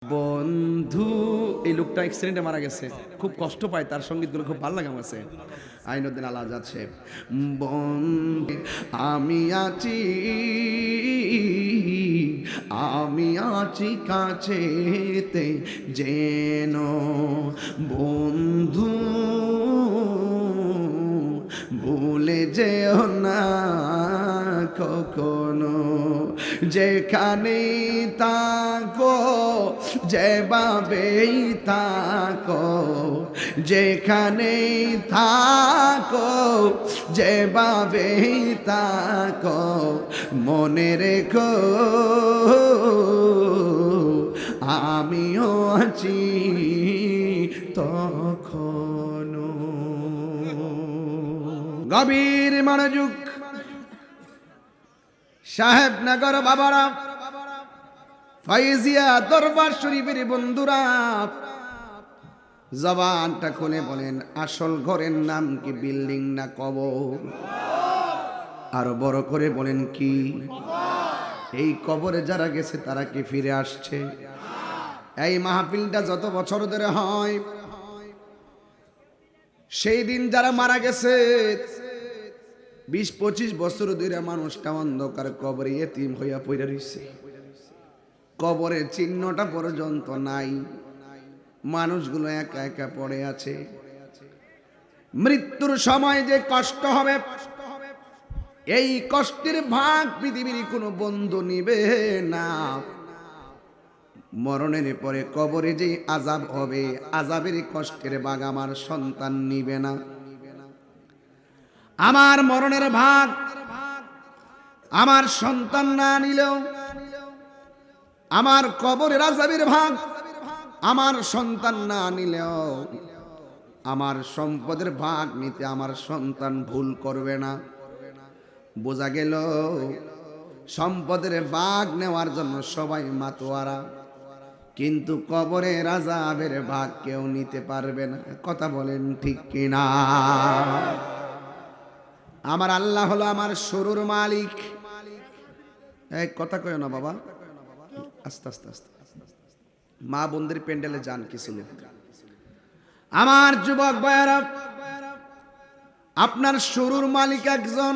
বন্ধু, এই লোকটা অ্যাক্সিডেন্টে মারা গেছে, খুব কষ্ট পায়, তার সঙ্গীতগুলো খুব ভালো লাগে আমার কাছে। আইনুদ্দিন আলাজ আছে। বন্ধু আমি আছি, আমি আছি কাছেতে যেন, বন্ধু ভুলে যেও না কখনো, যেখানেই থাকো যেভাবেই থাকো, যেখানেই থাকো যেভাবেই থাকো, মনে রেখো আমিও আছি তখনো। গভীর মনোযোগ। সাহেবনগর বাবারা, ফাইজিয়া দরবার শরীফের বন্ধুরা, জবানটা খুলে বলেন, আসল ঘরের নাম কি বিল্ডিং না কবর? আরো বড় করে বলেন কি? এই কবরে যারা গেছে তারা কি ফিরে আসছে? এই মাহফিলটা যত বছর ধরে হয়, সেই দিন যারা মারা গেছে 20-25 বছর ধরে মানুষটা অন্ধকার কবরে এতিম হইয়া পড়ে রইছে, কবরের চিহ্নটা পর্যন্ত নাই, মানুষগুলো একা একা পড়ে আছে। মৃত্যুর সময় যে কষ্ট হবে, এই কষ্টের ভাগ পৃথিবীর কোনো বন্ধু নিবে না। মরণের পরে কবরে যে আযাব হবে, আযাবের কষ্টের ভাগ আমার সন্তান নিবে না। আমার মরণের ভাগ আমার সন্তান না নিলেও, আমার কবরের আযাবের ভাগ আমার সন্তান না নিলেও, আমার সম্পদের ভাগ নিতে আমার সন্তান ভুল করবে না। বোঝা গেল সম্পদের ভাগ নেওয়ার জন্য সবাই মাতোয়ারা, কিন্তু কবরের আযাবের ভাগ কেউ নিতে পারবে না। কথা বলেন ঠিক কিনা? আমার আল্লাহ হলো আমার শুরুর মালিক। এক কথা কয় না বাবা, আস্তে আস্তে আস্তে। মা বোনদের প্যান্ডেলে যান কিছু লোক। আমার যুবক ভাইয়েরা, আপনার শুরুর মালিক একজন,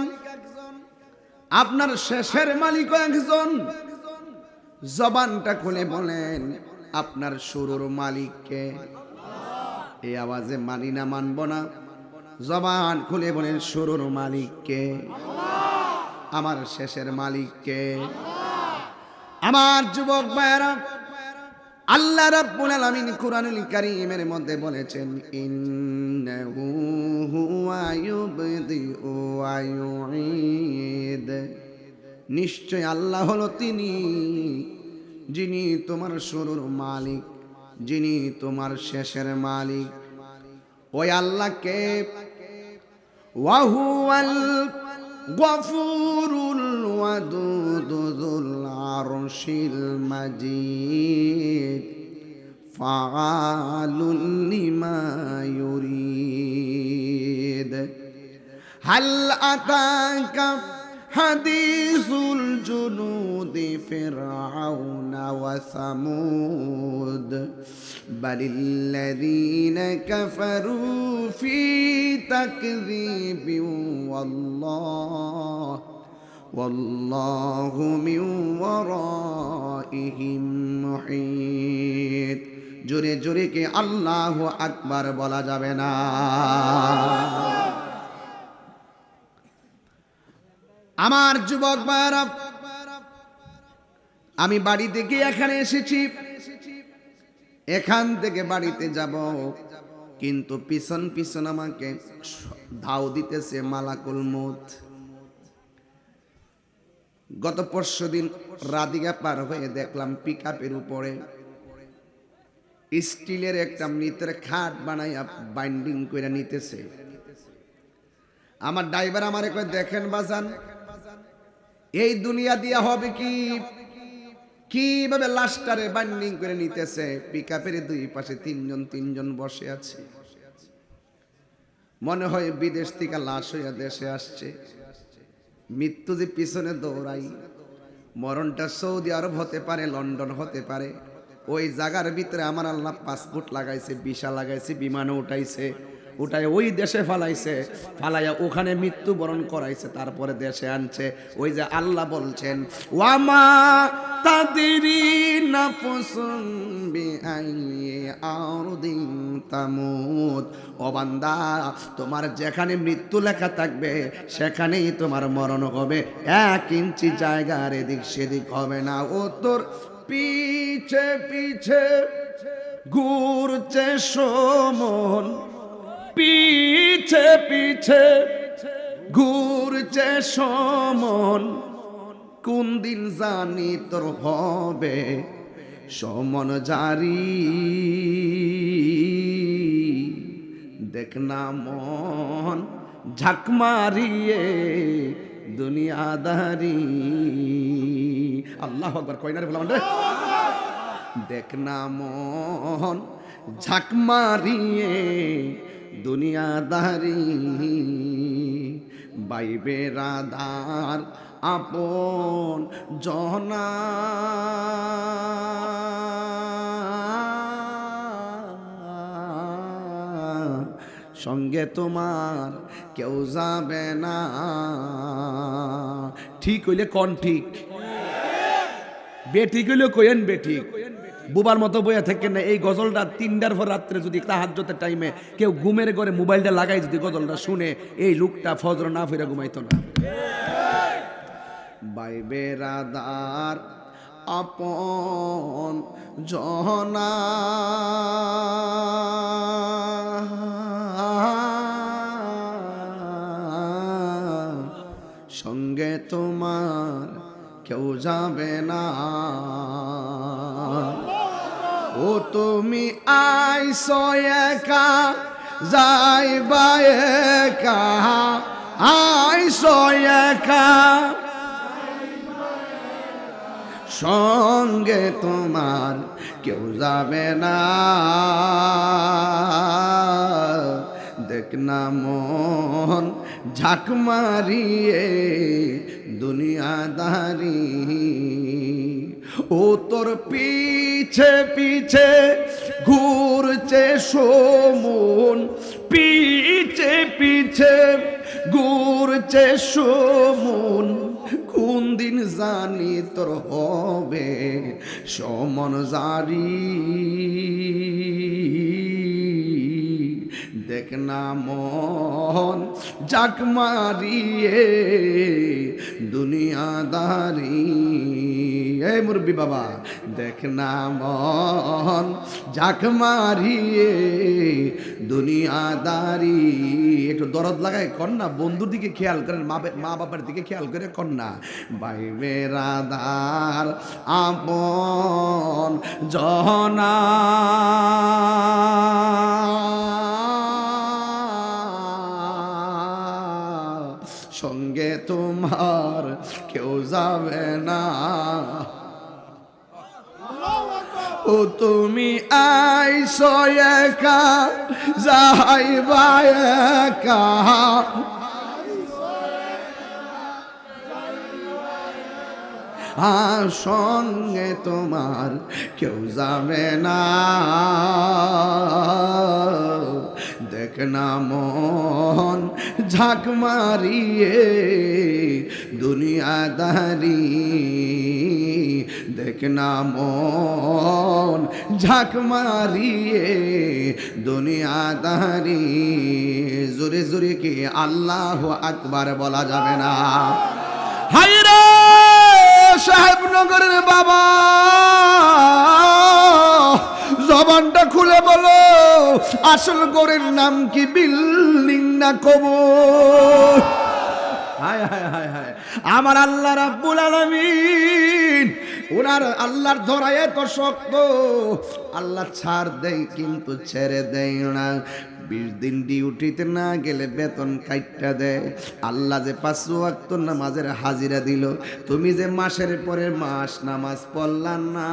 আপনার শেষের মালিক একজন। জবানটা খুলে বলেন, আপনার শুরুর মালিককে? এই আওয়াজে মানি না মানব না? জবান খুলে বলেন, শুরুর মালিককে? আমার শেষের মালিককে? আমার যুবক ভাইয়েরা, আল্লাহ রাব্বুল আলামিন কুরআনুল কারীমের মধ্যে বলেছেন, ইন্নাহু হুয়া ইউবদিউ ওয়া ইউঈদ। নিশ্চয় আল্লাহ হলো তিনি যিনি তোমার শুরুর মালিক, যিনি তোমার শেষের মালিক। ওই আল্লাহকে ওয়া হুয়াল গফুরুল ওয়াদুদ যুল আরশিল মাজিদ ফাআলুল লিমা ইউরিদ। হাল আতাকা হাদিসুল জুনুদি ফিরআউনা ওয়া সামুদ বালিল্লাযীনা কাফারু ফি তাকযীবিন ওয়াল্লাহু মিন ওয়ারাইহিম মুহীত। জোরে জোরে কে আল্লাহু আকবার বলা যাবে না? আমার যুবক ভাইরা, আমি বাড়ি থেকে এখানে এসেছি, এখান থেকে বাড়িতে যাব, কিন্তু পিছন পিছন আমাকে ধাও দিতেছে মালাকুল মউত। গত পরশুদিন রাধিকা পার হয়ে দেখলাম পিকআপের উপরে স্টিলের একটা মৃতের খাট বানাইয়া বাইন্ডিং করে নিতেছে। আমার ড্রাইভার আমারে কয়, দেখেন বাজান, এই দুনিয়া দিয়া হবে কি, কিভাবে লাশটারে বাইন্ডিং করে নিতেছে। পিকআপের দুই পাশে তিনজন বসে আছে, মনে হয় বিদেশ থেকে লাশ হইয়া দেশে আসছে। মৃত্যু যে পিছনে দৌড়াই, মরণটা সৌদি আরব হতে পারে, লন্ডন হতে পারে, ওই জায়গার ভিতরে আমার আল্লাহ পাসপোর্ট লাগাইছে, ভিসা লাগাইছে, বিমানে উঠাইছে, উঠায় ওই দেশে ফালাইছে, ফালাইয়া ওখানে মৃত্যুবরণ করাইছে, তারপরে দেশে আনছে। ওই যে আল্লাহ বলছেন ওয়ামা তাদিরি নাফসুম বিআইয়ি আরদিন তামুত, ও বান্দা তোমার যেখানে মৃত্যু লেখা থাকবে সেখানেই তোমার মরণ হবে, 1 ইঞ্চি জায়গার এদিক সেদিক হবে না। ও তোর পিছে পিছে ঘুরছে সমন, পিছে পিছে ঘুরছে সমন, কোন দিন জানি তোর হবে সমন জারি। দেখ না মন ঝাঁক মারিয়ে দুনিয়াদারি। আল্লাহু আকবার, কই না রে বললাম রে। দেখ না মন ঝাঁক মারিয়ে দুনিয়াদারি, বাইবে রাধার আপন জনা, সঙ্গে তোমার কেউ যাবে না। ঠিক হইলে কন ঠিক, বেঠিক হইলে কইেন বেঠিক। বুবার মতো বইয়া থাকেন না। এই গজলটা 3টার পর রাত্রে যদি তাহাজ্জুদের টাইমে কেউ ঘুমের ঘরে মোবাইলটা লাগাই যদি গজলটা শুনে, এই লোকটা ফজর না ফিরে ঘুমাইতো না। বাইবে রাদার আপন জনা, সঙ্গে তোমার কেউ যাবে না। ও তুমি আইছো একা যাইবা একা, আইছো একা সঙ্গে তোমার কেউ যাবে না। দেখ না মন ঝাঁক মারিয়ে দুনিয়াদারি, ও তোর পিছে পিছে ঘুরছে সমন, পিছে পিছে ঘুরছে সমন, কোন দিন জানি তোর হবে সমন জারি। দেখ না মন ঝাঁক মারিয়ে দুনিয়াদারি। এই মুরব্বি বাবা, দেখ না মন ঝাঁক মারিয়ে দুনিয়াদারি। একটু দরদ লাগায় কন্যা, বন্ধুর দিকে খেয়াল করেন, মা বাবার দিকে খেয়াল করে কন্যা। বাইবে রাধার আপন জনা, সঙ্গে তোমার কেউ যাবে না। ও তুমি আইছো একা যাইবা একা, সঙ্গে তোমার কেউ যাবে না। দেখ না মন ঝাঁক মারিয়ে দুনিয়াদারি, দেখ না মন ঝাঁক মারিয়ে দুনিয়াদারি। জোরে জোরে কি আল্লাহু আকবার বলা যাবে না? হায়রে সাহেবনগরের বাবা, জবানটা খুলে বলো, আসল গড়ের নাম কি বিল্ডিং না কবর? হায় হায় হায় হায়, আমার আল্লাহ রাব্বুল আলামিন, ওনার আল্লাহর ধরায় এত শক্ত, আল্লাহ ছাড় দেয় কিন্তু ছেড়ে দেয় না। 20 দিন ডিউটিতে না গেলে বেতন কাইটটা দেয়। আল্লাহ যে 5 ওয়াক্ত নামাজের হাজিরা দিল, তুমি যে মাসের পরে মাস নামাজ পড়লা না,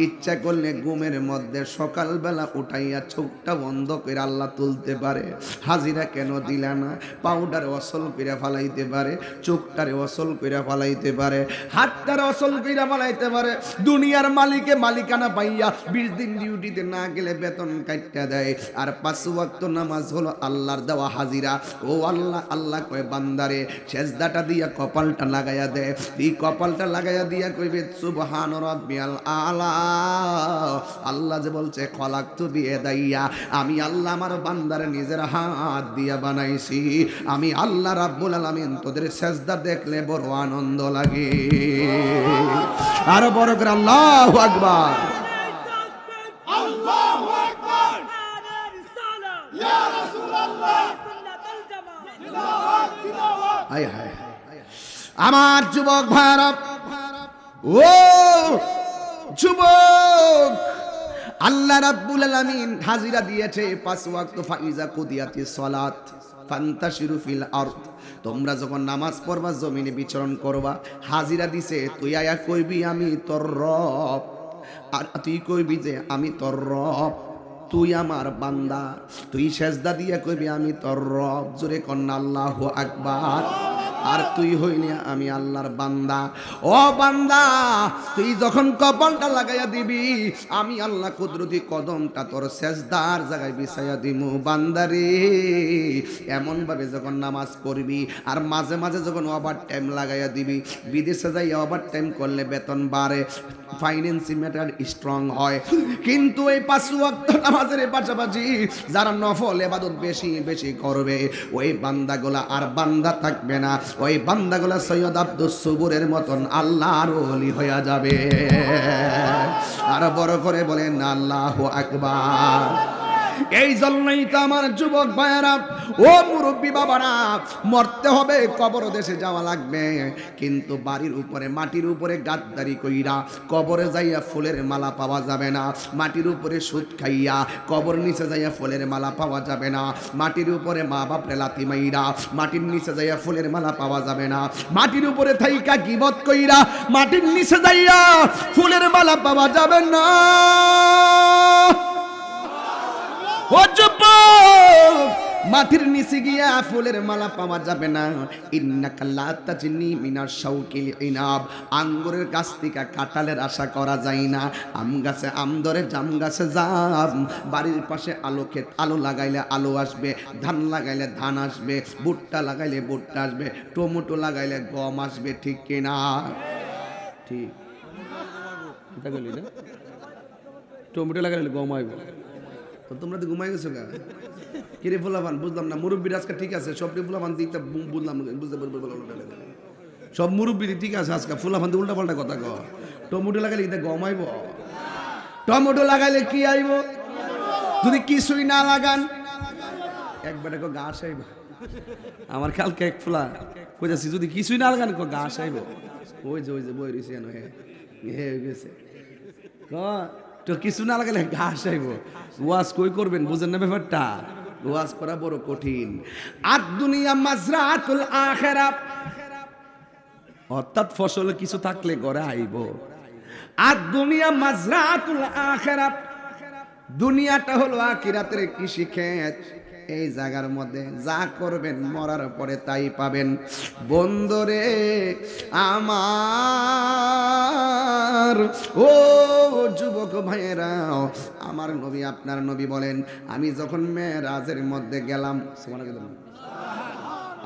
ইচ্ছা করলে ঘুমের মধ্যে সকালবেলা উঠাইয়া চোখটা বন্ধ করে আল্লাহ তুলতে পারে। হাজিরা কেন দিলা না? পাউডার অসল করে ফালাইতে পারে, চোখটারে অসল করে ফালাইতে পারে, হাতটারে অসল করে ফালাইতে পারে। দুনিয়ার মালিকে মালিকানা পাইয়া 20 দিন ডিউটিতে না গেলে বেতন কাটটা দেয়। আর 5 ওয়াক্ত নামাজ হলো আল্লাহর দেওয়া হাজিরা। ও আল্লাহ, আল্লাহ কয় বান্দারে সেজদাটা দিয়া কপালটা লাগাইয়া দে। এই কপালটা লাগাইয়া দিয়া কইবে সুবহান রাব্বিয়াল আলা। আল্লাহ যে বলছে খলাকতু বিয়াদাইয়া, আমি আল্লাহ আমার বান্দারে নিজের হাত দিয়া বানাইছি। আমি আল্লাহ রাব্বুল আলামিন তোদের সেজদা দেখলে বড় আনন্দ লাগে। আরো বড় করে আল্লাহু আকবার। আল্লাহু আকবার। ইয়া রাসূলুল্লাহ সুন্নাতুল জামাত। হায় হায়, আমার যুবক ভাইরা, ও যুবক, আল্লাহ রাব্বুল আলামিন হাজিরা দিয়েছে 5 ওয়াক্ত। ফাইজা কুদিয়াতিস সালাত ফান্তাশিরু ফিল আরদ। তোমরা যখন নামাজ পড়বা, জমিনে বিচরণ করবা। হাজিরা দিছে, তুই আয়া কইবি আমি তোর রব, আর তুই কইবি যে আমি তোর রব, তুই আমার বান্দা। তুই সেজদা দিয়া কইবি আমি তোর রব। জোরে কন্না আল্লাহু আকবার। আর তুই হইলি আমি আল্লাহর বান্দা। ও বান্দা, তুই যখন কপালটা লাগাইয়া দিবি, আমি আল্লাহ কুদরতি কদমটা তোর সেজদার জায়গায় বিছাইয়া দিমু। বান্দারে এমন ভাবে যখন নামাজ পড়বি, আর মাঝে মাঝে যখন ওভার টাইম লাগাইয়া দিবি। বিদেশে যাই ওভার টাইম করলে বেতন বাড়ে, ফাইন্যান্সি ম্যাটার স্ট্রং হয়। কিন্তু এই 5 ওয়াক্ত নামাজের পাশাপাশি যারা নফল ইবাদত বেশি বেশি করবে, ওই বান্দাগুলা আর বান্দা থাকবে না। ওই বান্দাগুলা সৈয়দ আব্দুস সুবুরের মতন আল্লাহর ওলি হয়ে যাবে। আর বড় করে বলেন আল্লাহু আকবার। এই জন্যই তো আমার যুবক ভাইয়েরা, ও মুরব্বী বাবারা, মরতে হবে, কবর দেশে যাওয়া লাগবে। কিন্তু বাড়ির উপরে মাটির উপরে গাদ্দারি কইরা কবরে যাইয়া ফুলের মালা পাওয়া যাবে না। মাটির উপরে সুদ খাইয়া কবর নিচে যাইয়া ফুলের মালা পাওয়া যাবে না। মাটির উপরে মা বাপরে লাথি মাইরা মাটির নিচে যাইয়া ফুলের মালা পাওয়া যাবে না। মাটির উপরে থাইকা গীবত কইরা মাটির নিচে যাইয়া ফুলের মালা পাওয়া যাবে না। ও যুবক, মাটির নিচে গিয়া ফুলের মালা পাওয়া যাবে না। ইন্নাকা লা তাজনি মিনাশ শাউকিল ইনাব। আঙ্গুরের গাছ থেকে কাঁঠালের আশা করা যায় না। আম গাছে আম ধরে, জাম গাছে জাম। বাড়ির পাশে আলু ক্ষেত, আলু লাগাইলে আলু আসবে, ধান লাগাইলে ধান আসবে, ভুট্টা লাগাইলে ভুট্টা আসবে, টমেটো লাগাইলে গম আসবে। ঠিক কিনা? ঠিক। টমেটো লাগাইলে গম আসবে। তোমরা তো ঘুমাই গেছো গা? কিরে ফুলাবান, বুঝলাম না। মুরব্বীর আজকে ঠিক আছে, সব ফুলাবান দিকটা বুঝলাম, বুঝতে সব মুরব্বী ঠিক আছে। আজকে ফুলাবান দিয়ে উল্টা পাল্টা কথা কয়। টমেটো লাগাইলে কিন্তু গম আইব? টমেটো লাগাইলে কি আইব? যদি কিছুই না লাগান একবারে ঘাস আইব। আমার কালকে এক ফুলা কইতাছি, যদি কিছুই না লাগান ঘাস আইব। ওই যে বই রয়েছে হে গেছে, তো কিছু না লাগালে ঘাস আইব। ওয়াজ কই করবেন, বুঝেন না ব্যাপারটা? ওয়াজ করা বড় কঠিন। আর দুনিয়া মাজরাতুল আখিরা, অর্থাৎ ফসল কিছু থাকলে ঘরে আইব। আর দুনিয়া মাজরাতুল আখিরা, দুনিয়াটা হলো আখিরাতের কৃষি ক্ষেত। এই জায়গার মধ্যে যা করবেন মরার পরে তাই পাবেন। বন্ধুরে আমার, ও যুবক ভাইয়েরা, আমার নবী আপনার নবী বলেন, আমি যখন মেরাজের মধ্যে গেলাম,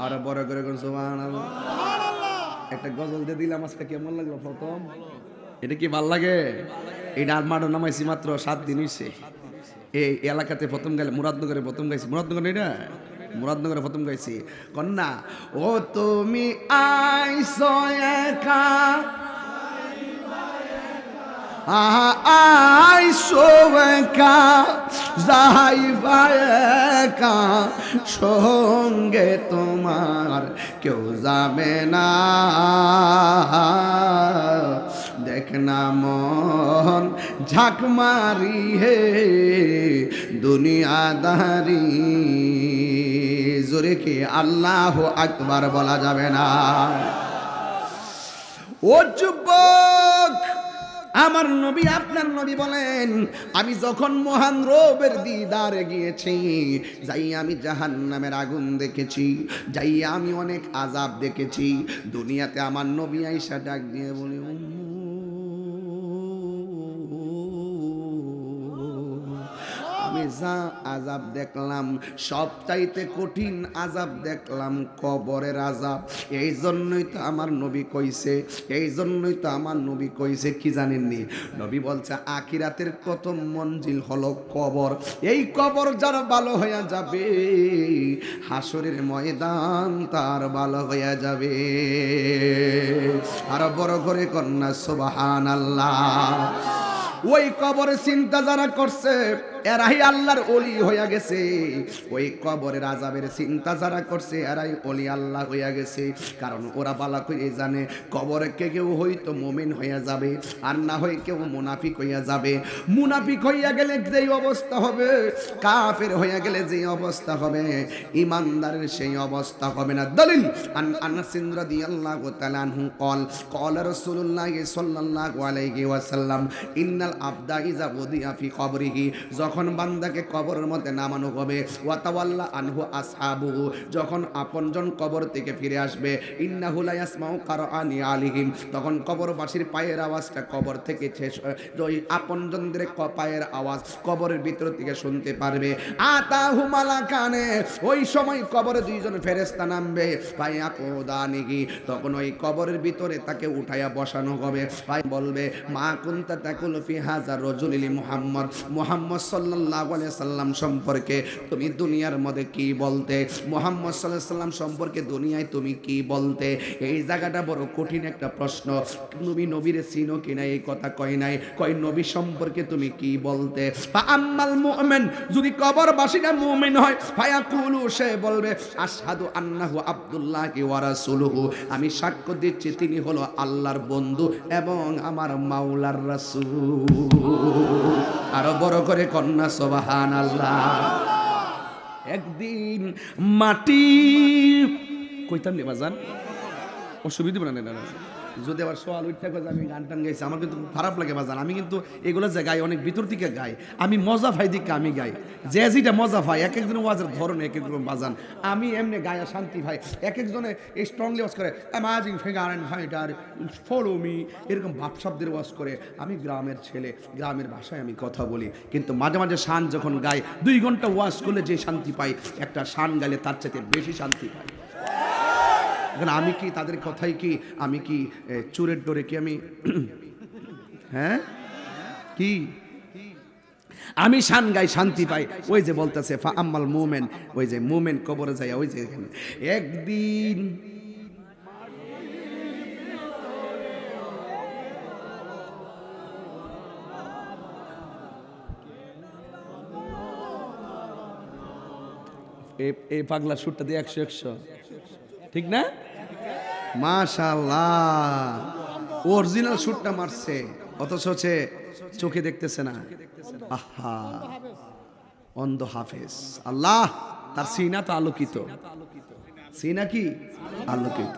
আর বড় করে সুবহানাল্লাহ, একটা গজল দিয়ে দিলাম। আজকে কেমন লাগলো প্রথম? এটা কি ভাল লাগে? এটা আর মাঠে নামাইছি মাত্র 7 দিন হইছে। এই এলাকাতে প্রথম গেলে মুরাদনগরে প্রথম গাইছি। মুরাদনগর এটা মুরাদনগরে প্রথম গাইছি। কন্যা ও তুমি আইসো একা, আইসো একা, যাইবা একা, সঙ্গে তোমার কেউ যাবে না। দেখ দেখ না মন ঝাঁক মারি হে দুনিয়াদারি। জোরে কি আল্লাহু আকবার বলা যাবে না? ও যুবক, আমার নবী আপনার নবী বলেন, আমি যখন মহান রবের দিদারে গিয়েছি, যাই আমি জাহান্নামের আগুন দেখেছি, যাই আমি অনেক আযাব দেখেছি। দুনিয়াতে আমার নবী আয়েশা ডাক দিয়ে বলে, আমি যা আযাব দেখলাম সবচাইতে কঠিন আযাব দেখলাম কবরের আযাব। এই জন্যই তো আমার নবী কইছে, এই জন্যই তো আমার নবী কইছে কি জানেননি? নবী বলছে আখিরাতের প্রথম মঞ্জিল হলো কবর। এই কবর যার ভালো হয়ে যাবে, হাসরের ময়দান তার ভালো হয়ে যাবে। আর বড় করে কন্যা সুবহানাল্লাহ। ওই কবরের চিন্তা যারা করছে এরাই আল্লাহর ওলি হইয়া গেছে। ওই কবরের আযাবের চিন্তা যারা করছে এরাই ওলি আল্লাহ হইয়া গেছে। কারণ ওরা বালা করে জানে কবরে কেউ হয়তো মুমিন হইয়া যাবে, আর না হয় কেউ মুনাফিক হইয়া যাবে। মুনাফিক হইয়া গেলে যেই অবস্থা হবে, কাফের হইয়া গেলে যেই অবস্থা হবে, ইমানদারের সেই অবস্থা হবে না। দলিল আনাস রাদিয়াল্লাহু তাআলা আনহু قال رسول الله صلى الله عليه وسلم ان العبد اذا وضع في قبره, যখন বান্দাকে কবরের মধ্যে নামানো হবে, ওয়াতাওয়াল্লা আনহু আসহাবুহু, যখন আপনজন কবর থেকে ফিরে আসবে, ইন্নাহু লা ইয়াসমাউ কারআনি আলিহিম, তখন কবরবাসীর পায়ের আওয়াজটা কবর থেকে ওই আপনজনদের পায়ের আওয়াজ কবরের ভিতর থেকে শুনতে পারবে। আতাহু মালাকানে, ওই সময় কবরে দুইজন ফেরেশতা নামবে, ফায়াকুদানিহি, তখন ওই কবরের ভিতরে তাকে উঠায়া বসানো হবে। ভাই বলবে, মা কুনতা তাকুলু ফি হাযা রাজুলি মুহাম্মদ, মুহাম্মদ সাল্লাল্লাহু আলাইহি সাল্লাম সম্পর্কে তুমি দুনিয়ার মধ্যে কি বলতে? মুহাম্মদ সাল্লাল্লাহু আলাইহি সাল্লাম সম্পর্কে দুনিয়ায় তুমি কি বলতে? এই জায়গাটা বড় কঠিন একটা প্রশ্ন। তুমি নবীরে চিনো কিনা এই কথা কয় নাই, কয় নবী সম্পর্কে তুমি কি বলতে? ফা আম্মাল মুমিন, যদি কবরবাসীরা মুমিন হয়, ফায়াকুলু, সে বলবে আশহাদু আন্নাহু আব্দুল্লাহি ওয়া রাসূলুহু, আমি সাক্ষ্য দিচ্ছি তিনি হলো আল্লাহর বন্ধু এবং আমার মাওলার রাসূল। আরো বড় করে কন্যা সুবহানাল্লাহ। একদিন মাটি কইতাম নে বাজান, অসুবিধা বানানে না, যদি আবার সোয়াল উঠতে যে আমি গান টান গাইছি, আমার কিন্তু খুব খারাপ লাগে বাজান। আমি কিন্তু এগুলো যে গাই অনেক ভিতর থেকে গাই, আমি মজা পাই দিকে আমি গাই, যে যেটা মজা পাই। এক একজন ওয়াজের ধরন এক একজন বাজান, আমি এমনি গায়া শান্তি পাই। এক একজনে স্ট্রংলি ওয়াজ করে amazing figure and fighter follow me, এরকম ভাবশব্দের ওয়াজ করে। আমি গ্রামের ছেলে, গ্রামের ভাষায় আমি কথা বলি, কিন্তু মাঝে মাঝে শান যখন গাই, 2 ঘন্টা ওয়াজ করলে যে শান্তি পাই, একটা শান গাইলে তার চাইতে বেশি শান্তি পাই। আমি কি তাদের কথাই কি, আমি কি চোরের ডোরে কি আমি হ্যাঁ কি আমি শান গাই শান্তি পাই? ওই যে বলতেছে ফা আম্মাল মুমিন, ওই যে মুমিন কবরে যায়, ওই যে এখানে একদিন এই পাগলা সুরটা দিয়ে 100 ঠিক না? মাশাআল্লাহ, অরিজিনাল শুটটা মারছে, অথচ হচ্ছে চোখে দেখতেছে না। আহা, অন্ধ হাফেজ। আল্লাহ তার সিনা তো আলোকিত, সিনা কি আলোকিত।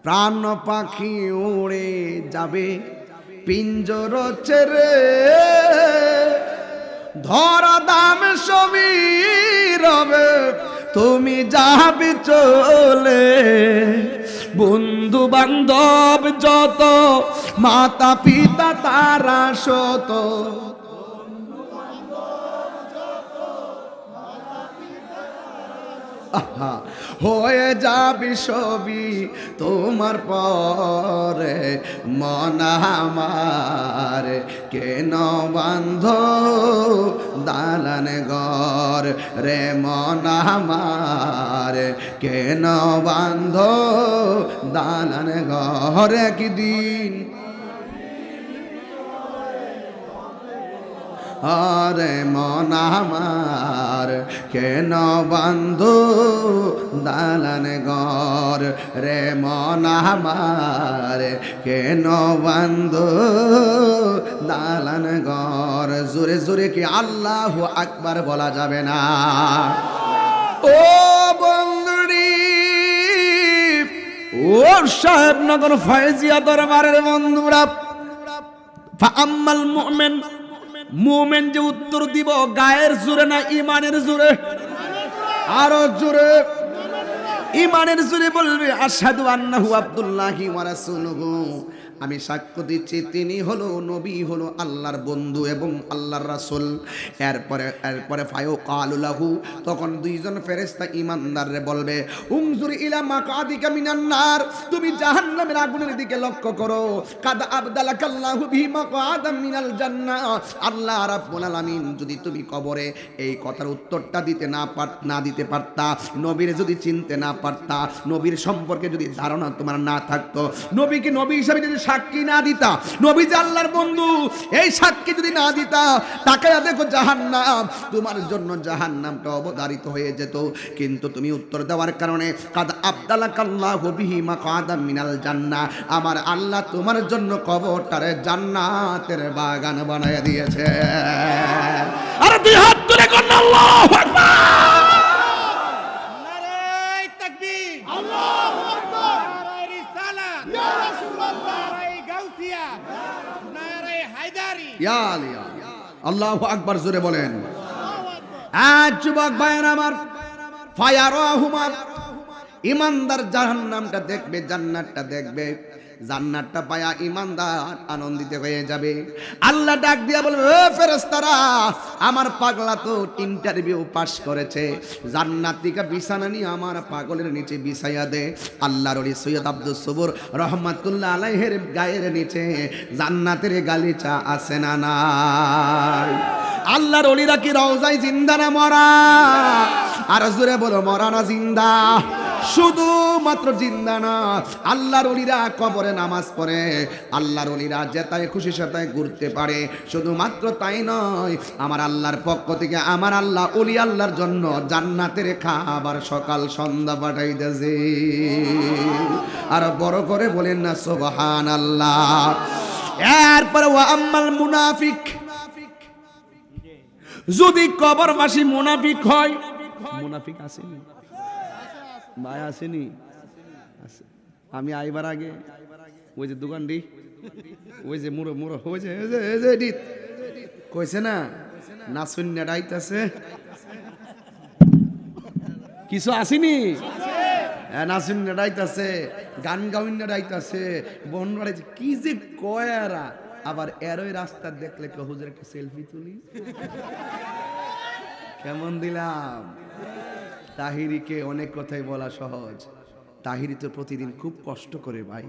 প্রাণ পাখি উড়ে যাবে পিঞ্জর ছেড়ে, ধরা দাম সবই রবে তুমি যাবে চলে। বন্ধু বান্ধব যত, মাতা পিতা তারা শত, হয়ে যাবি সবই তোমার পরে। মন আমার কেন বান্ধ দালান ঘর রে, মন আমার কেন বান্ধ দালান ঘর। একদিন আরে মন আমার কেন বন্ধু দালান ঘর রে মন আমার কেন বন্ধু দালান ঘর জোরে জোরে কি আল্লাহু আকবার বলা যাবে না ও বন্ধুরি ও সাহেবনগর ফয়জিয়া দরবারের বন্ধুরা ফাআম্মাল মুমিন মুমিন যে উত্তর দিব গায়ের জোরে না ইমানের জোরে আরো জোরে ইমানের জোরে বলবে আশহাদু আন্নাহু আব্দুল্লাহি ওয়া রাসূলুহু আমি সাক্ষ্য দিচ্ছি তিনি হলো নবী হলো আল্লাহর বন্ধু এবং আল্লাহর রাসূল এরপরে ফায়ু ক্বালু লাহু তখন দুইজন ফেরেশতা ঈমানদাররে বলবে উনজুর ইলা মাকাদিকা মিনান নার তুমি জাহান্নামের আগুনের দিকে লক্ষ্য করো কাদ আবদালাকাল্লাহু বিহি মাকাদাম মিনাল জান্নাহ আল্লাহ রাব্বুল আলামিন যদি তুমি কবরে এই কথার উত্তরটা না দিতে পারতা নবীর যদি চিনতে না পারতা নবীর সম্পর্কে যদি ধারণা তোমার না থাকতো নবীকে নবী হিসেবে যদি সাক্ষী না দিতা নবী যে আল্লাহর বন্ধু এই সাক্ষী যদি না দিতা তাকায়া দেখো জাহান্নাম তোমার জন্য জাহান্নামটা অবধারিত হয়ে যেত কিন্তু তুমি উত্তর দেওয়ার কারণে কাদ আবদালাকাল্লাহু বিহি মাকাদাম মিনাল জান্নাহ আমার আল্লাহ তোমার জন্য কবরটারে জান্নাতের বাগান বানায়া দিয়েছে আরে দুই হাত তুলে কোন আল্লাহু আকবার নারায়ে তাকবীর আল্লাহু আকবার নারায়ে রিসালাত ইয়া রাসূলুল্লাহ নারায়ে গাউসিয়া নারায়ে হায়দারি ইয়া আলী আল্লাহু আকবার জোরে বলেন আজ যুবক ভাইয়ের আমার ফায়ারাহুমা ঈমানদার জাহান্নামটা দেখবে জান্নাতটা দেখবে জান্নাতটা পায়া ঈমানদার আনন্দিত হয়ে যাবে আল্লাহ ডাক দিয়া বলবে ও ফেরেশতারা আমার পাগলা তো ইন্টারভিউ পাস করেছে জান্নাতিকা বিছানা নিয়ে আমার পাগলের নিচে বিছাইয়া দে আল্লাহর ওলি সৈয়দ আব্দুস সবুর রহমাতুল্লাহ আলাইহির গায়ের নিচে জান্নাতের গালিচা আছে না নাই আল্লাহর ওলিরা কি রওজায় জিন্দা না মরা আর জোরে বলো মরা না জিন্দা শুধু মাত্র জিন্দা না আল্লাহর ওলিরা কবরে নামাজ পড়ে আল্লাহর ওলিরা যেতায় খুশি সেতায় ঘুরতে পারে শুধুমাত্র তাই নয় আমার আল্লাহর পক্ষ থেকে আমার আল্লাহ ওলি আল্লাহর জন্য জান্নাতের খাবার সকাল সন্ধ্যা পাঠাইতেছে আর বড় করে বলেন না সুবহানাল্লাহ এরপর ওয়া আম্মাল মুনাফিক যদি কবরবাসী মুনাফিক হয় মুনাফিক আসেনি ভাই আসেনি আমি আইবার আগে ওই যে দোকানটি ওই যে মুড়ো মুড়ো ওই যে কইছে না নাসুন্না ডাইতাছে কিছু আসেনি নাসুন্না ডাইতাছে গান গাউন্না ডাইতাছে বন বাড়াইছে কি যে কয়ারা আবার এরই রাস্তা দেখলে কে হুজুর একটা সেলফি তুলি কেমন দিলাম তাহিরিকে অনেক কথাই বলা সহজ তাহিরি তো প্রতিদিন খুব কষ্ট করে ভাই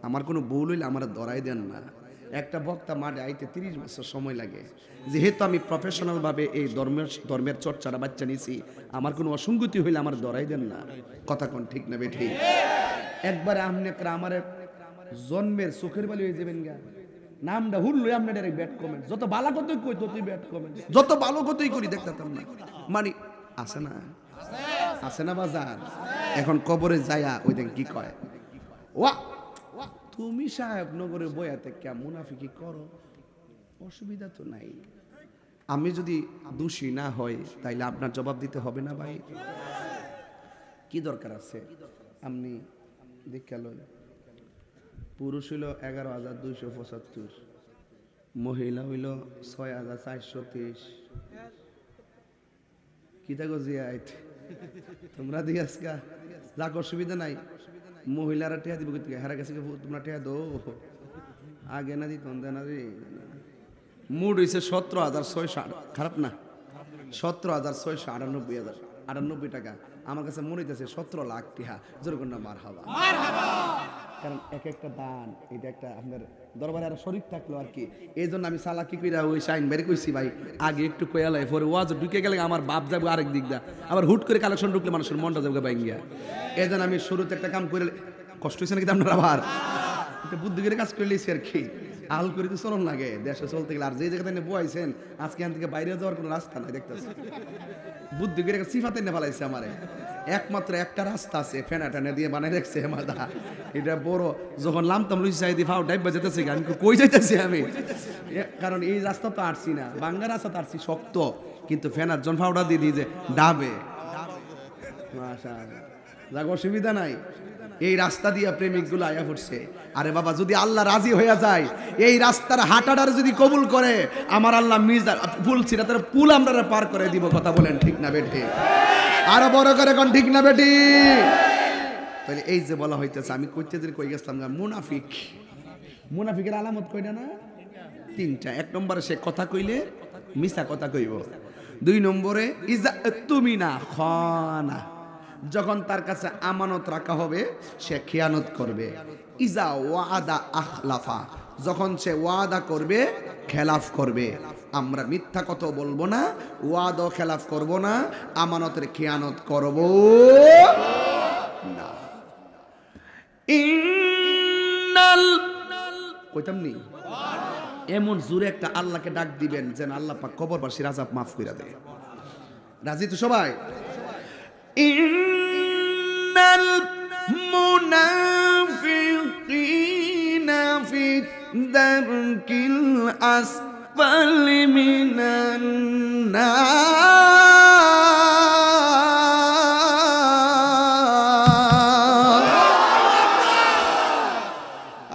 আমার কোনো ভুল হইলে আমার ধরাই দেন না একটা বক্তা মাঠে আইতে 30 বছর সময় লাগে যেহেতু আমি প্রফেশনাল ভাবে এই ধর্মের চর্চাটা বাচ্চা নিছি আমার কোনো অসঙ্গতি হইলে আমার ধরাই দেন না কথা কোন ঠিক না বেঠিক একবার আমনে আমার জন্মের চোখের বালি হয়ে যাবেন গা নামটা হুল্লো আমনে ডাইরেক্ট ব্যাট কমেন্ট যত ভালো কথাই কই ততই ব্যাট কমেন্ট যত ভালো কথাই করি দেখতাম না মানে আছে না আছে না বাজার এখন কবরে যায়া ওই দেখ কি কয় ওয়া তুমি সাহেব নগরে বয়াতে কেমন মুনাফিকি করো অসুবিধা তো নাই আমি যদি দোষী না হয় তাইলে আপনার জবাব দিতে হবে না ভাই কি দরকার আছে আপনি দেখে লই পুরুষ হইল 11,275 মহিলা হইল 6,423 কি থাকো জিয়াইত তোমরা দিয়াসকা যাক অসুবিধা নাই মহিলারা টেয়া দিব কিন্তু হারা গেছে তোমরা টেয়া দো আগে না দিত না রে মুড হইছে 17,600 খারাপ না 17,698 টাকা আমার কাছে মনে হইতেছে 17 লাখ টাকা যেরকম না মারহাবা কারণ এক একটা দান এটা একটা আপনার দরবারে আর শরীর থাকলো আর কি এই জন্য আমি সালাকি কইরা ওই শাইন বের কইছি ভাই আগে একটু কয়ালাই পরে ওয়াজ ঢুকে গেলে আমার বাপ যাবে আরেক দিক দা আবার হুট করে কালেকশন ঢুকলে মানুষের মনটা যাবে বাইঙ্গিয়া এই জন্য আমি শুরুতে একটা কাম করে কষ্ট হয়েছে নাকি আপনার আবার একটা বুদ্ধি করে কাজ করে লিছি আর কি আল করে তো চলন লাগে দেশে চলতে গেলে, আর যে জায়গাতে বইছেন আজকে এখান থেকে বাইরে যাওয়ার কোনো রাস্তা নাই দেখতেছি। বুদ্ধি করে সিফাতে নে ফেলাইছে আমারে। একমাত্র একটা রাস্তা আছে, ফেনা টেনা দিয়ে বানাই রাখছে মাদা, এটা বড়। যখন লামতাম লুচি চাই দিয়ে ফাও ডাইবা যেতেছে, আমি কই যাইতেছি আমি, কারণ এই রাস্তা তো আসছি না, বাঙ্গা রাস্তা তো আসছি শক্ত, কিন্তু ফেনার জন ফাউডা দিয়ে দিয়ে যে ডাবে, মাশাআল্লাহ, যাক অসুবিধা নাই। এই রাস্তা দিয়ে প্রেমিক গুলো আয়া পড়ছে। আরে বাবা, যদি আল্লাহ রাজি হয়ে যায়, এই রাস্তার হাঁটাটার যদি কবুল করে, আমার আল্লাহ মির্জা ফুল সিরাতের পুল আমরা পার করে দিব। কথা বলেন ঠিক না বেঠি? আরো বড় করে কোন ঠিক না বেটি? তাহলে এই যে বলা হইতেছে, আমি কইতে যে কই গেছিলাম, মুনাফিক, মুনাফিকের আলামত কয়টা না? তিনটা। এক নম্বরে সে কথা কইলে মিছা কথা কইব। দুই নম্বরে ইজা তুমি না খানা, যখন তার কাছে আমানত রাখা হবে সে খেয়ানত করবে। ইজা ওয়াদা আখলাফা, যখন সে ওয়াদা করবে খেলাফ করবে। আমরা মিথ্যা কথা বলবো না, ওয়াদা খেলাফ করব না, আমানতের খেয়ানত করব না। ইন্নাল কইতাম নি এমন জোরে একটা আল্লাহকে ডাক দিবেন যেন আল্লাহ পাক কবরবাসীর আযাব মাফ কইরা দেয়। রাজি তো সবাই? ইন্নাল মুনাফিকিনা ফি দারকিল আসফালি মিনান নার।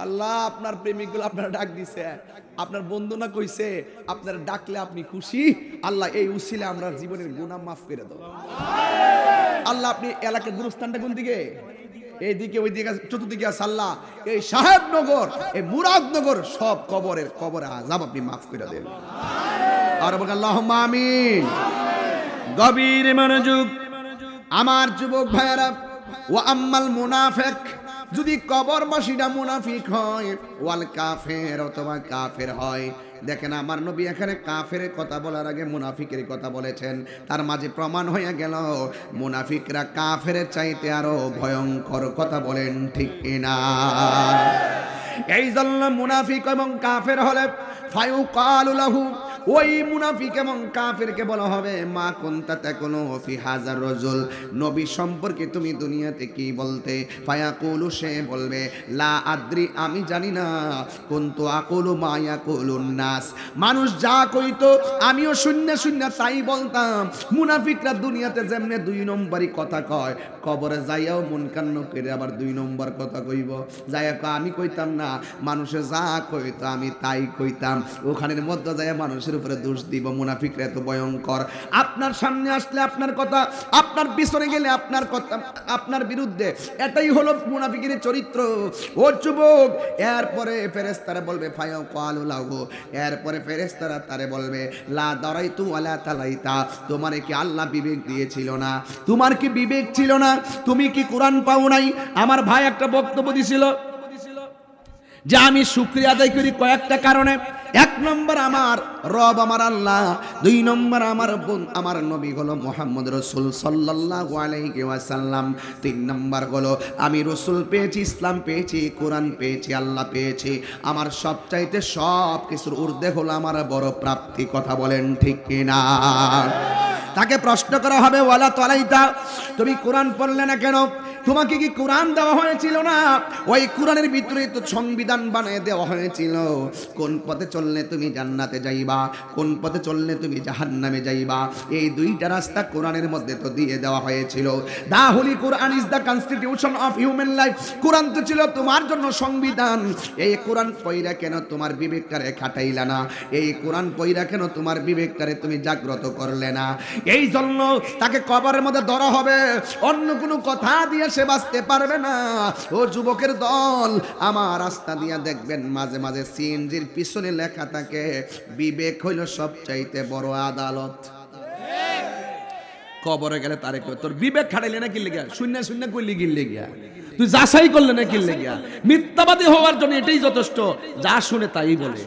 আল্লাহ আপনার প্রেমিকগুলো আপনারা ডাক দিছে, আপনার বন্ধু না কইছে আপনার ডাকলে আপনি খুশি। আল্লাহ এই উসিলে আমরা জীবনের গুনাহ মাফ করে দাও। আল্লাহ আপনি এলাকার গুরুস্থানটা কোন দিকে? এই দিকে, ওই দিকে, চতুর্দিকে আছে। আল্লাহ এই সাহেবনগর, এই মুরাদনগর সব কবরে আযাব আপনি মাফ করে দেন। আর বলেন আল্লাহুম্মা আমিন। গভীর মনোযোগ আমার যুবক ভাইয়েরা। ওয়া আম্মাল মুনাফিক, যদি কবরবাসীরা মুনাফিক হয়, ওয়াল কাফের, অথবা কাফের হয়। দেখেন আমার নবী এখানে কাফের কথা বলার আগে মুনাফিকের কথা বলেছেন। তার মাঝে প্রমাণ হয়ে গেল মুনাফিকরা কাফের চাইতে আরো ভয়ঙ্কর। কথা বলেন ঠিক কিনা? এই জন্য মুনাফিক এবং কাফের হলে ফায়ুকালু লাহু, ওই মুনাফিক এবং কাফেরকে বলা হবে মা কুনতা তাকুলু ফি হাযার রাজুল, নবী সম্পর্কে তুমি দুনিয়াতে কি বলতে? ফায়াকুলু, সে বলবে লা আদ্রি, আমি জানি না। কুনতু আকুলু মা ইয়াকুলুন নাস, মানুষ যা কইতো আমিও শূন্য শূন্য তাই বলতাম। মুনাফিকরা দুনিয়াতে যেমনে দুই নম্বরই কথা কয়, কবরে যাইয়াও মন কান্ন করে আবার দুই নম্বর কথা কইব। যাইয়া আমি কইতাম না, মানুষে যা কইতো আমি তাই কইতাম, ওখানের মধ্যে যাইয়া মানুষের উপরে দোষ দিব। মুনাফিকরা এত ভয়ঙ্কর। আপনার সামনে আসলে আপনার কথা, আপনার পিছনে গেলে আপনার কথা, আপনার বিরুদ্ধে। এটাই হলো মুনাফিকের চরিত্র। ও যুবক, এরপরে ফেরেশতারা বলবে ফায়াকালু লাহু, এরপরে ফেরেশতারা তারে বলবে লা দারাইতু ওয়ালা তালাইতা, তোমারে কি আল্লাহ বিবেক দিয়েছিল না? তোমার কি বিবেক ছিল না? তুমি কি কোরআন পাও নাই? আমার ভাই একটা বক্তব্য দিছিল যে আমি শুকরিয়া আদায় করি কয়েকটা কারণে। এক নম্বর আমার রব আমার আল্লাহ, দুই নম্বর আমার নবী হলো মুহাম্মদ রাসূল সাল্লাল্লাহু আলাইহি ওয়াসাল্লাম, তিন নম্বর হলো আমি রাসূল পেয়েছি, ইসলাম পেয়েছি, কোরআন পেয়েছি, আল্লাহ পেয়েছি। আমার সবচাইতে সব কিছুর ঊর্ধ্বে হলো আমার বড় প্রাপ্তি। কথা বলেন ঠিক কিনা? তাকে প্রশ্ন করা হবে ওয়ালা তালাইতা, তুমি কোরআন পড়লে না কেন? তোমাকে কি কোরআন দেওয়া হয়েছিল না? ওই কোরআনের ভিতরে তো সংবিধান বানিয়ে দেওয়া হয়েছিল, কোন পথে চললে তুমি জান্নাতে যাইবা, কোন পথে চললে তুমি জাহান্নামে যাইবা। এই দুইটা রাস্তা কোরআনের মধ্যে তো দিয়ে দেওয়া হয়েছিল। The holy Quran is the constitution of human life. Quran তো ছিল তোমার জন্য সংবিধান। এই কোরআন পয়রা কেন তোমার বিবেকটারে খাটাইলা না? এই কোরআন পয়রা কেন তোমার বিবেকটারে তুমি জাগ্রত করলে না? এই জন্য তাকে কবরের মধ্যে ধরা হবে, অন্য কোনো কথা দিয়ে সে বাঁচতে পারবে না। ও যুবকের দল, আমার রাস্তা দিয়া দেখবেন মাঝে মাঝে সিএনজির পিছনে লেখা থাকে বিবেক হইল সবচাইতে বড় আদালত। কবরে গেলে তারে কই তোর বিবেক খাটাইলে না কিনলে গিয়া, শূন্য শূন্য কইলি গিললে গিয়া, তুই যাচাই করলে না কিনলে গিয়া। মিথ্যাবাদী হওয়ার জন্য এটাই যথেষ্ট, যা শুনে তাই বলে।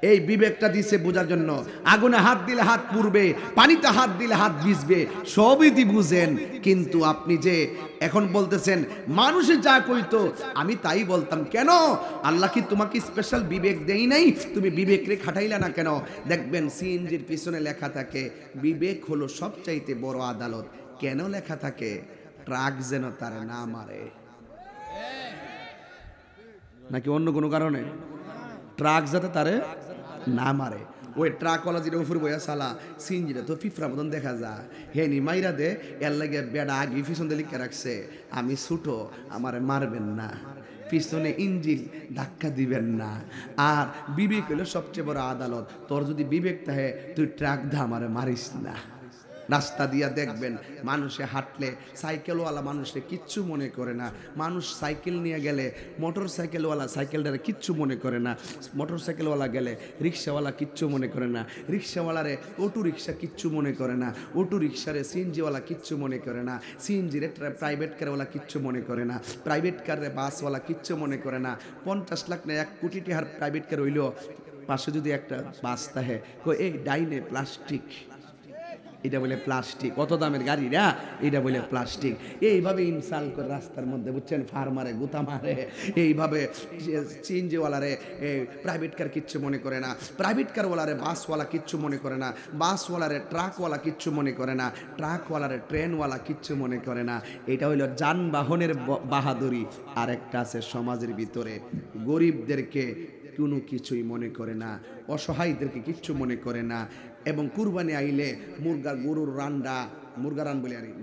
এই বিবেকটা দিছে বোঝার জন্য। আগুনে হাত দিলে হাত পুড়বে, পানিতে হাত দিলে হাত ভিজবে, সবই বুঝেন। কিন্তু আপনি যে এখন বলতেছেন মানুষে যা কইতো আমি তাই বলতাম, কেন? আল্লাহ কি তোমাকে স্পেশাল বিবেক দেই নাই? তুমি বিবেক রে খাটাইলা না কেন? দেখবেন সিএনজির পিছনে লেখা থাকে বিবেক হলো সবচাইতে বড় আদালত। কেন লেখা থাকে? ট্রাক যেন তার না মারে। নাকি অন্য কোনো কারণে? ট্রাক যাতে তারে না মারে। ওই ট্রাকওয়ালা যেটা উপরে বইয়া সালা সিনজিটা তো ফিফরা মতন দেখা যায়, হে নি মাইরা দে, এর লাগে বেড়া আগে পিছন দিয়ে লিখে রাখছে আমি ছুটো, আমারে মারবেন না, পিছনে ইঞ্জিল ধাক্কা দিবেন না। আর বিবেক হলো সবচেয়ে বড় আদালত। তোর যদি বিবেক থাকে তুই ট্রাক দা আমারে মারিস না। রাস্তা দিয়া দেখবেন মানুষে হাঁটলে সাইকেলওয়ালা মানুষে কিচ্ছু মনে করে না, মানুষ সাইকেল নিয়ে গেলে মোটর সাইকেলওয়ালা সাইকেলটারে কিচ্ছু মনে করে না, মোটর সাইকেলওয়ালা গেলে রিক্সাওয়ালা কিচ্ছু মনে করে না, রিক্সাওয়ালারে অটো রিক্সা কিচ্ছু মনে করে না, অটো রিক্সারে সিএনজিওয়ালা কিচ্ছু মনে করে না, সিএনজিরে প্রাইভেট কারওয়ালা কিচ্ছু মনে করে না, প্রাইভেট কারে বাসওয়ালা কিচ্ছু মনে করে না। 50 লাখ না 1 কোটি টাকার প্রাইভেট কার হইলেও পাশে যদি একটা বাস থাকে এই ডাইনে প্লাস্টিক, এটা বলে প্লাস্টিক, কত দামের গাড়ি না, এটা বলে প্লাস্টিক। এইভাবে ইনসাল করে রাস্তার মধ্যে বুঝছেন ফার্মারে গুতা মারে। এইভাবে সিএনজিওয়ালারে প্রাইভেট কার কিচ্ছু মনে করে না, প্রাইভেট কারওয়ালারে বাসওয়ালা কিচ্ছু মনে করে না, বাসওয়ালারে ট্রাকওয়ালা কিচ্ছু মনে করে না, ট্রাকওয়ালারে ট্রেনওয়ালা কিচ্ছু মনে করে না। এটা হইল যানবাহনের বাহাদুরি। আর একটা আছে সমাজের ভিতরে গরিবদেরকে কোনো কিছুই মনে করে না, অসহায়দেরকে কিচ্ছু মনে করে না। এবং কুরবানি আইলে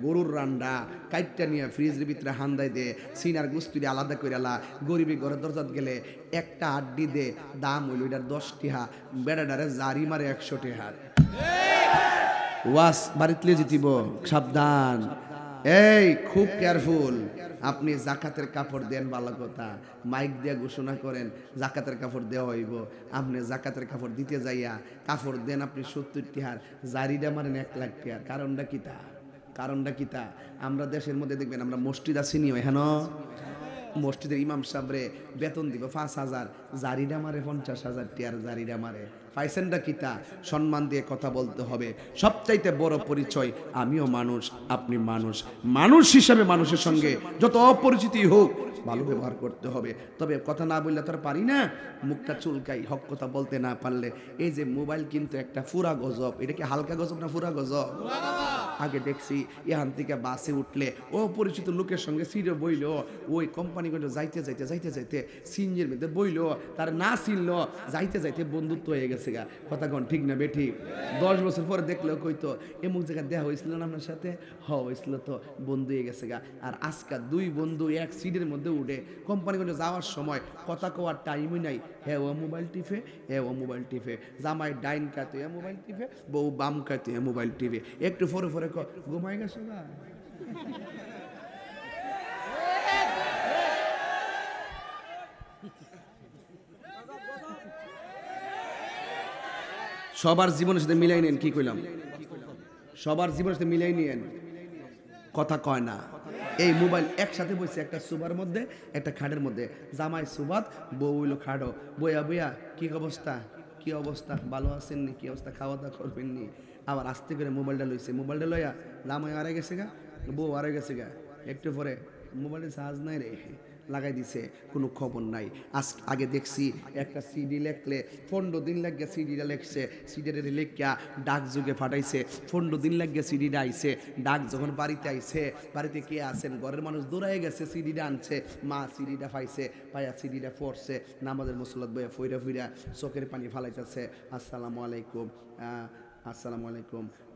গরুর রান্ডা কাইটটা নিয়ে ফ্রিজের ভিতরে হান্দাই দে, সিনার গুস্তুরি আলাদা করে আলা, গরিবী ঘরে দরজাত গেলে একটা আড্ডি দে, দাম হইল এটার 10 টাকা, বেড়াডারে জারি মারে 100 টাকা। ওয়াস বাড়িতে জিতিব, সাবধান। এই খুব কেয়ারফুল। আপনি জাকাতের কাপড় দেন ভালো কথা, মাইক দিয়ে ঘোষণা করেন জাকাতের কাপড় দেওয়া হইব। আপনি জাকাতের কাপড় দিতে যাইয়া কাপড় দেন আপনি 70 টাকার, জারিটা মারেন 1 লাখ টাকার। কারণটা কিতা? আমরা দেশের মধ্যে দেখবেন আমরা মসজিদ আসিনি এখানে, মসজিদের ইমাম সাহেবরে বেতন দিব 5,000, জারিটা মারে 50,000 টাকার জারিটা মারে। পাইছেনটা কিতা? সম্মান দিয়ে কথা বলতে হবে। সবচাইতে বড় পরিচয় আমিও মানুষ, আপনি মানুষ। মানুষ হিসাবে মানুষের সঙ্গে যত অপরিচিতি হোক ভালো ব্যবহার করতে হবে। তবে কথা না বললে তো আর পারি না, মুখটা চুলকাই হক কথা বলতে না পারলে। এই যে মোবাইল কিন্তু একটা ফুরা গজব। এটা কি হালকা গজব না ফুরা গজব? আগে দেখছি এখান থেকে বাসে উঠলে অপরিচিত লোকের সঙ্গে সিটে বইল, ওই কোম্পানিগঞ্জ যাইতে যাইতে সিঞ্জের মধ্যে বইল, তার না চিনল, যাইতে যাইতে বন্ধুত্ব হয়ে গেছে গা। কথা কন ঠিক না বেঠি? 10 বছর পরে দেখলেও কইতো এমুক জায়গায় দেখা হয়েছিল না আপনার সাথে, হয়েছিল তো, বন্ধু হয়ে গেছে গা। আর আজকে 2 বন্ধু এক সিটের মধ্যে উঠে কোম্পানিগঞ্জ যাওয়ার সময় কথা কওয়ার টাইমই নাই, হ্যাঁ ও মোবাইল টিপে, জামাই ডাইন কাতে মোবাইল টিপে, বউ বাম কাতে মোবাইল টিপে, একটু ফরে ঘুমাই গেছো গা। সবার জীবনের সাথে মিলাই নেন। কি কইলাম? সবার জীবনের সাথে মিলাই নিয়েন। কথা কয় না। এই মোবাইল একসাথে বসে একটা সুবার মধ্যে, একটা খাটের মধ্যে, জামাই সুবাত, বউ হইলো খাড়ো, বইয়া কি অবস্থা ভালো আছেন নি, কি অবস্থা, খাওয়া দাওয়া করবেন নি। আবার আস্তে করে মোবাইলটা লইয়া জামাই আরে গেছে গা, বউ আরে গেছে গা, একটু পরে মোবাইলে চার্জ নাই রে, লাগাই দিছে, কোনো খবর নাই। আগে দেখছি একটা সিডি লেখলে 15 দিন লাগে, সিডিটা লেখছে, সিডিটা লেখিয়া ডাক যুগে ফাটাইছে, 15 দিন লাগে সিডিটা আইছে। ডাক যখন বাড়িতে আইছে, বাড়িতে কে আছেন, ঘরের মানুষ দৌড়াই গেছে, সিডিটা আনছে, মা সিডিটা পাইয়া সিডিটা পড়ছে, নামাজের মুসল্লাত বইয়া ফইরা চোখের পানি ফালাইতেছে, আসসালামু আলাইকুম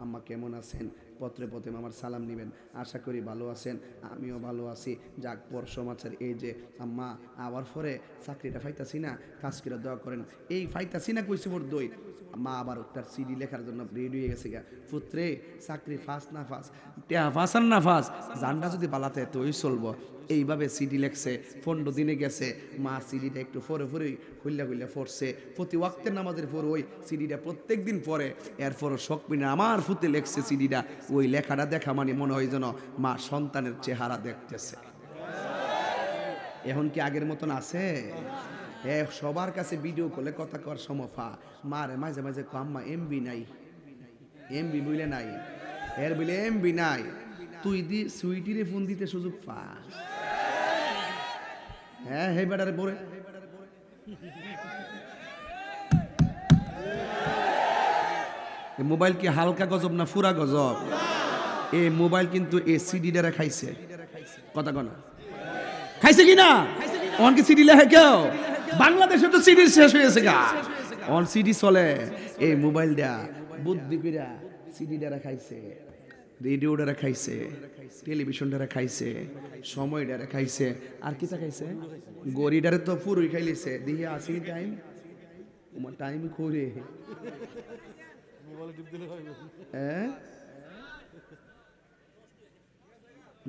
আম্মা কেমন আছেন, পত্রে আমার সালাম নেবেন, আশা করি ভালো আছেন, আমিও ভালো আছি। যাক পর সমাচার এই যে আম্মা আবার পরে চাকরিটা ফাইতাছি না, কাজ করে দোয়া করেন। এই ফাইতাছি না কইছে মোর দই, মা আবার তার সিডি লেখার জন্য রেডি হয়ে গেছে গা, পুত্রে চাকরি ফাঁস না ফাঁস, ফাঁস আর না ফাঁস, জানটা যদি পালাতে তোই চলবো। এইভাবে সিডি লেখছে, 15 দিনে গেছে, মা সিডিটা একটু ফরে খুললা পড়ছে, প্রতি ওয়াক্তের নামাজের পর ওই সিডিটা প্রত্যেক দিন পরে। এরপরও শখ পিনে আমার ফুতে লেখছে সিডিটা, ওই লেখাটা দেখা মানে মনে হয় যেন মা সন্তানের চেহারা দেখতেছে। এখন কি আগের মতন আছে? সবার কাছে ভিডিও কলে কথা কর সমফা মারে মাঝে মাঝে আম্মা এমবি নাই এমবি বইলে নাই এর বলে এমবি নাই তুই দি সুইটিরে ফোন দিতে সুযোগ পা হ্যাঁ হে বেটারে পরে মোবাইল কি হালকা গজব না ফুরা গজব এই মোবাইল কিন্তু এ সিডি দ্বারা খাইছে কথা কনা খাইছে কি না অন কি সিডি লেখে কেউ বাংলাদেশে তো সিডি শেষ হয়েছে গা অন সিডি চলে এই মোবাইল দেয়া বুদ্ধি কইরা সিডি দ্বারা খাইছে রেডিও দ্বারা খাইছে টেলিভিশন দ্বারা খাইছে সময় দ্বারা খাইছে আর কিটা খাইছে গড়ি দ্বারা তো পুরোই খাইলিছে দেখি আসি টাইম তোমার টাইম করে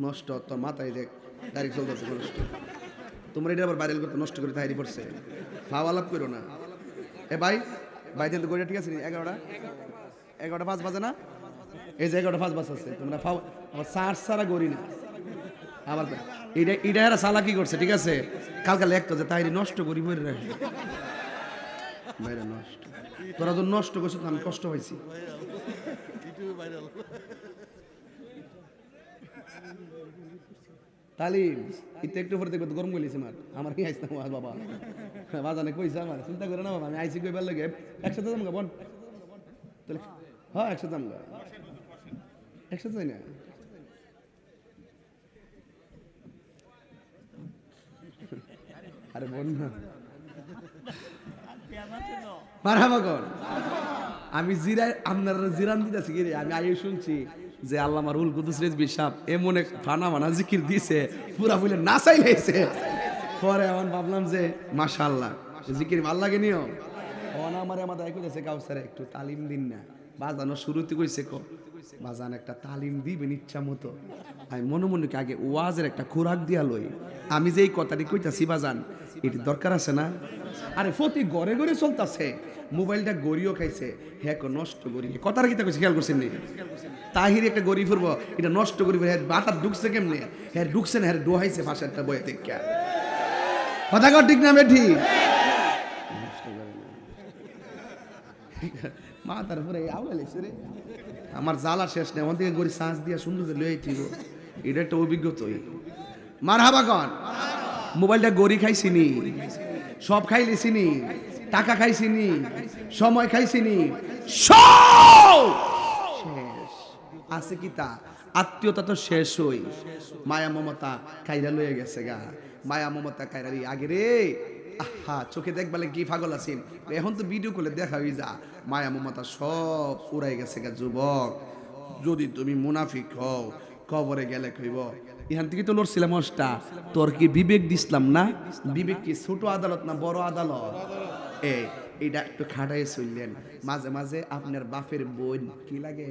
নষ্ট তোর মাথায় দেখ ডাইরেক্ট চলতেছে নষ্ট তোমার এটা আবার ভাইরাল করতে নষ্ট করে তাইরি পড়ছে খাওয়া লাভ করো না এ ভাই ভাই কিন্তু গড়িয়া ঠিক আছে 11টা 5 বাজে না এই যে 11টা 5 বাজে আছে তোমরা খাও আবার সার সারা গড়ি না আবার এটা এরা সালা কি করছে ঠিক আছে কালকে লেখতো যে তাইরি নষ্ট করি মরে রাখে বাইরে নষ্ট তোরা তো নষ্ট করছিস আমি কষ্ট পাইছি তালিম ইতে একটু পরে দেখবো গরম গলিছে আমার কি আইস না বাবা বাজানে কইছে আমার চিন্তা করে না বাবা আমি আইসি কইবার লাগে একসাথে যাম গা বোন তাহলে হ্যাঁ একসাথে যাম গা একসাথে যাই না আরে বোন না মারহাবা কর আমি জিরা আপনার জিরান দিতেছি কি রে আমি আগে শুনছি যে আল্লামা রুহুল কুদুস রিজভী সাহেব এমন এক ফানা মানা জিকির দিছে পুরা ফুলে নাচাই লাইছে পরে এখন ভাবলাম যে মাশাআল্লাহ জিকির ভাল লাগে নিও ওনা আমারে আমাদের কইতেছে কাউসারে একটু তালিম দিন না বাজানো শুরুতে কইছে বাজান একটা তালিম দিবেন ইচ্ছা মতো আমি মনে মনে আগে ওয়াজের একটা খোরাক দিয়া লই আমি যে এই কথাটি কইতাছি বাজান এটি দরকার আছে না আরে প্রতি ঘরে ঘরে চলতেছে মোবাইলটা গড়িও খাইছে হ্যাঁ নষ্ট করি কথার কিতা কইছে খেয়াল করছেন নি তাহির একটা গড়ি ফুরবো এটা নষ্ট করি হ্যাঁ বাটা ঢুকছে কেমনে হ্যাঁ ঢুকছে না হ্যাঁ ডোহাইছে ভাষাটা বয়ে দেখা কথা কর ঠিক না বেঠি মা তারপরে আউলাইছে রে আমার জ্বালা শেষ নেই আমার থেকে গড়ি শ্বাস দিয়া সুন্দর করে লই আইতিব এটা একটা অভিজ্ঞতাই মারহাবা কর মোবাইলটা গড়ি খাইছিনি সব খাইলিছিনি টাকা খাইছিনি সময় খাইছিনি সব শেষ আছে কি তা আত্মীয়তা তো শেষ হই মায়া মমতা কাইরা লয়ে গেছে গা মায়া মমতা কাইরারি আগে রে আহা চোখে দেখবালে কি পাগল আছেন এখন তো ভিডিও করলে দেখা হই যা মায়া মমতা সব উড়াই গেছে গা যুবক যদি তুমি মুনাফিক হও কবরে গেলে কইব এখান থেকে তো লড়ছিলাম অষ্টা তোর কি বিবেক দিছিলাম না বিবেক কি ছোট আদালত না বড় আদালত এইটা একটু খাটাই চললেন মাঝে মাঝে আপনার বাপের বোন কি লাগে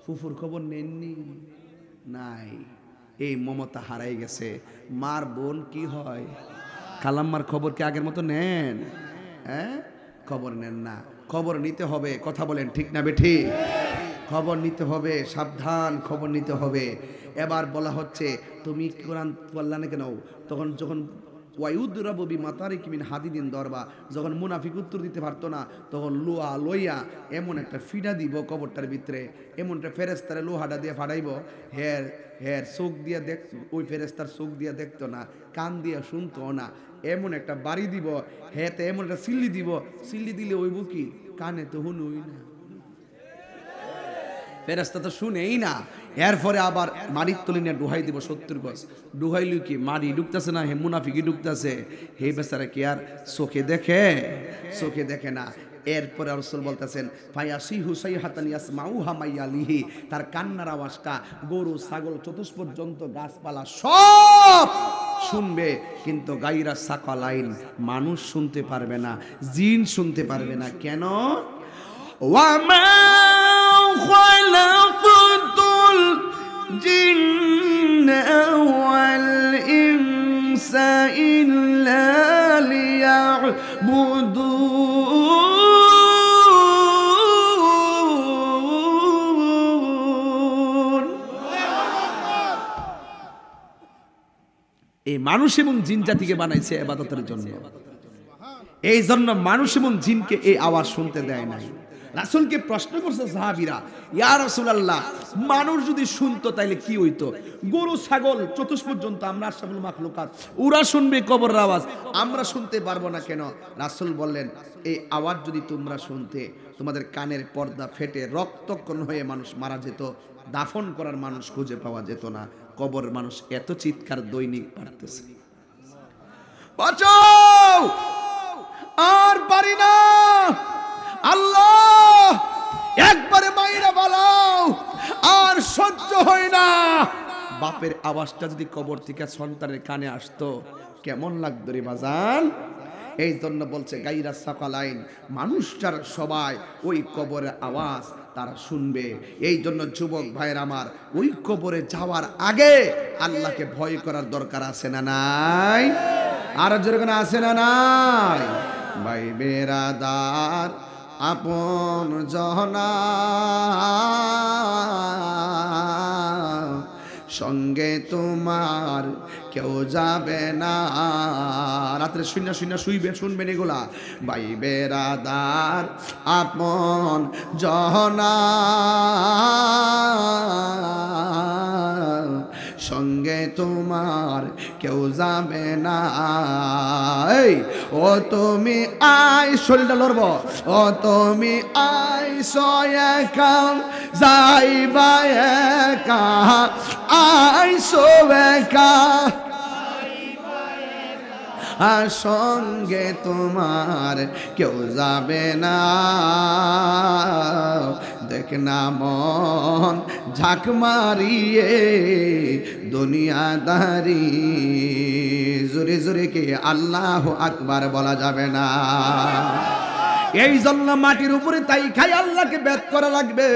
ফুফুর খবর নেননি নাই এই মমতা হারাই গেছে মার বোন কি হয় খালাম্মার খবর কি আগের মতো নেন হ্যাঁ খবর নেন না খবর নিতে হবে কথা বলেন ঠিক না বেঠি খবর নিতে হবে সাবধান খবর নিতে হবে এবার বলা হচ্ছে তুমি কোরআন পড়লা না কেন তখন যখন ওয়ায়ুদ্রাবি মাতারিক মিন হাদিদিন দরবা যখন মুনাফিক উত্তর দিতে পারতো না তখন লোহা লইয়া এমন একটা ফিডা দিব কবরটার ভিতরে এমন একটা ফেরেস্তারে লোহাটা দিয়ে ফাটাইব হের হের চোখ দিয়া দেখ ওই ফেরেস্তার চোখ দিয়া দেখতো না কান দিয়া শুনতো না এমন একটা বাড়ি দিব হেতে এমন একটা সিল্লি দিব সিল্লি দিলে ওইব কি কানে তো হুনুই না ফেরেস্তা তো শুনেই না এরপরে আবার মাটির তলি নিয়ে ডুহাই দিব 70 গজ ডুহাইলু কি মাটি ডুবতেছে না হে মুনাফিকি ডুবতেছে হে বেচারা কি আর চোখে দেখে না এরপরে রাসূল বলতেছেন ফায়াসি হুসাইহাতান ইয়াসমাউহা মাইয়ালিহি তার কান্নার আওয়াজটা গরু ছাগল চতুষ্পদ জন্তু গাছপালা সব শুনবে কিন্তু গায়রা সাকালাইন মানুষ শুনতে পারবে না জিন শুনতে পারবে না কেন ওয়ামা خلقت الجن والإنس إلا ليعبدون এই মানুষ এবং জিন জাতিকে বানাইছে ইবাদতের জন্য এই জন্য মানুষ এবং জিনকে এই আওয়াজ শুনতে দেয় নাই। রাসূলকে প্রশ্ন করছে সাহাবীরা, ইয়া রাসূলুল্লাহ, মানুষ যদি শুনতো তাইলে কি হইতো? গরু ছাগল চতুষ্পদ জন্তু, আমরা আশরাফুল মাখলুকাত, ওরা শুনবে কবরের আওয়াজ, আমরা শুনতে পারবো না কেন? রাসূল বললেন, এই আওয়াজ যদি তোমরা শুনতে, তোমাদের কানের পর্দা ফেটে রক্তক্ষরণ হয়ে মানুষ মারা যেত, দাফন করার মানুষ খুঁজে পাওয়া যেত না। কবরের মানুষ এত চিৎকার দৈনিক পারতেছে, বাঁচাও, আর পারি না, আল্লাহ একবারে মাইরা বালাও, আর সহ্য হয় না। বাপের আওয়াজটা যদি কবর থেকে সন্তানের কানে আসতো কেমন লাগতো রে বাজান? এই জন্য বলছে গাইরা সাকালাইন, মানুষটার সবাই ওই কবরের আওয়াজ তারা শুনবে। এই জন্য যুবক ভাইয়ের আমার, ওই কবরে যাওয়ার আগে আল্লাহকে ভয় করার দরকার আছে না নাই? আর যেরকম আছে না নাই? ভাই বেরাদার আপন জহনা সঙ্গে তোমার কেউ যাবে না। রাত্রে শূন্য শূন্য শুনবেন এগুলা। ভাই বেরাদার আপন জহনা সঙ্গে তোমার কেউ যাবে না। এই ও তুমি আই, শরীরটা লড়ব, ও তুমি আই একা যাইবা একা, আইসো একা, আর সঙ্গে তোমার কেউ যাবে না। দেখ না মন ঝাঁক মারিয়ে দুনিয়াদারি, জোরে জোরে কে আল্লাহ আকবার বলা যাবে না। এই জন্য মাটির উপরে তাই খাই আল্লাহকে ব্যাত করা লাগবে,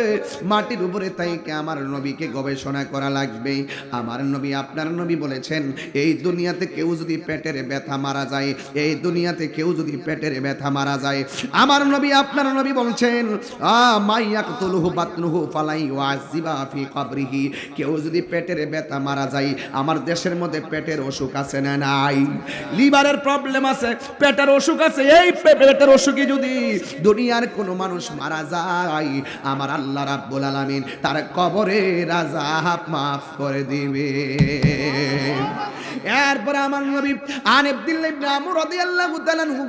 মাটির উপরে তাইকে আমার নবীকে গবেষণা করা লাগবে। আমার নবী আপনার নবী বলেছেন, এই দুনিয়াতে কেউ যদি পেটের ব্যথা মারা যায়, এই দুনিয়াতে কেউ যদি পেটের ব্যথা মারা যায়, আমার নবী আপনার নবী বলছেন, মাইয়াকতুলহু বাতনুহু ফালাই ওয়াজিবা ফি কবরিহি, কেউ যদি পেটের ব্যথা মারা যায়, আমার দেশের মধ্যে পেটের অসুখ আছে না নাই? লিভারের প্রবলেম আছে, পেটের অসুখ আছে, এই পেটের অসুখে যদি দুনিয়ার কোন মানুষ মারা যায়, আমার আল্লাহ রাব্বুল আলামিন তার কবরের আযাব মাফ করে দিবে। এরপর আমার নবী আন আব্দুল্লাহ ইবনে আমর রাদিয়াল্লাহু তাআলা আনহু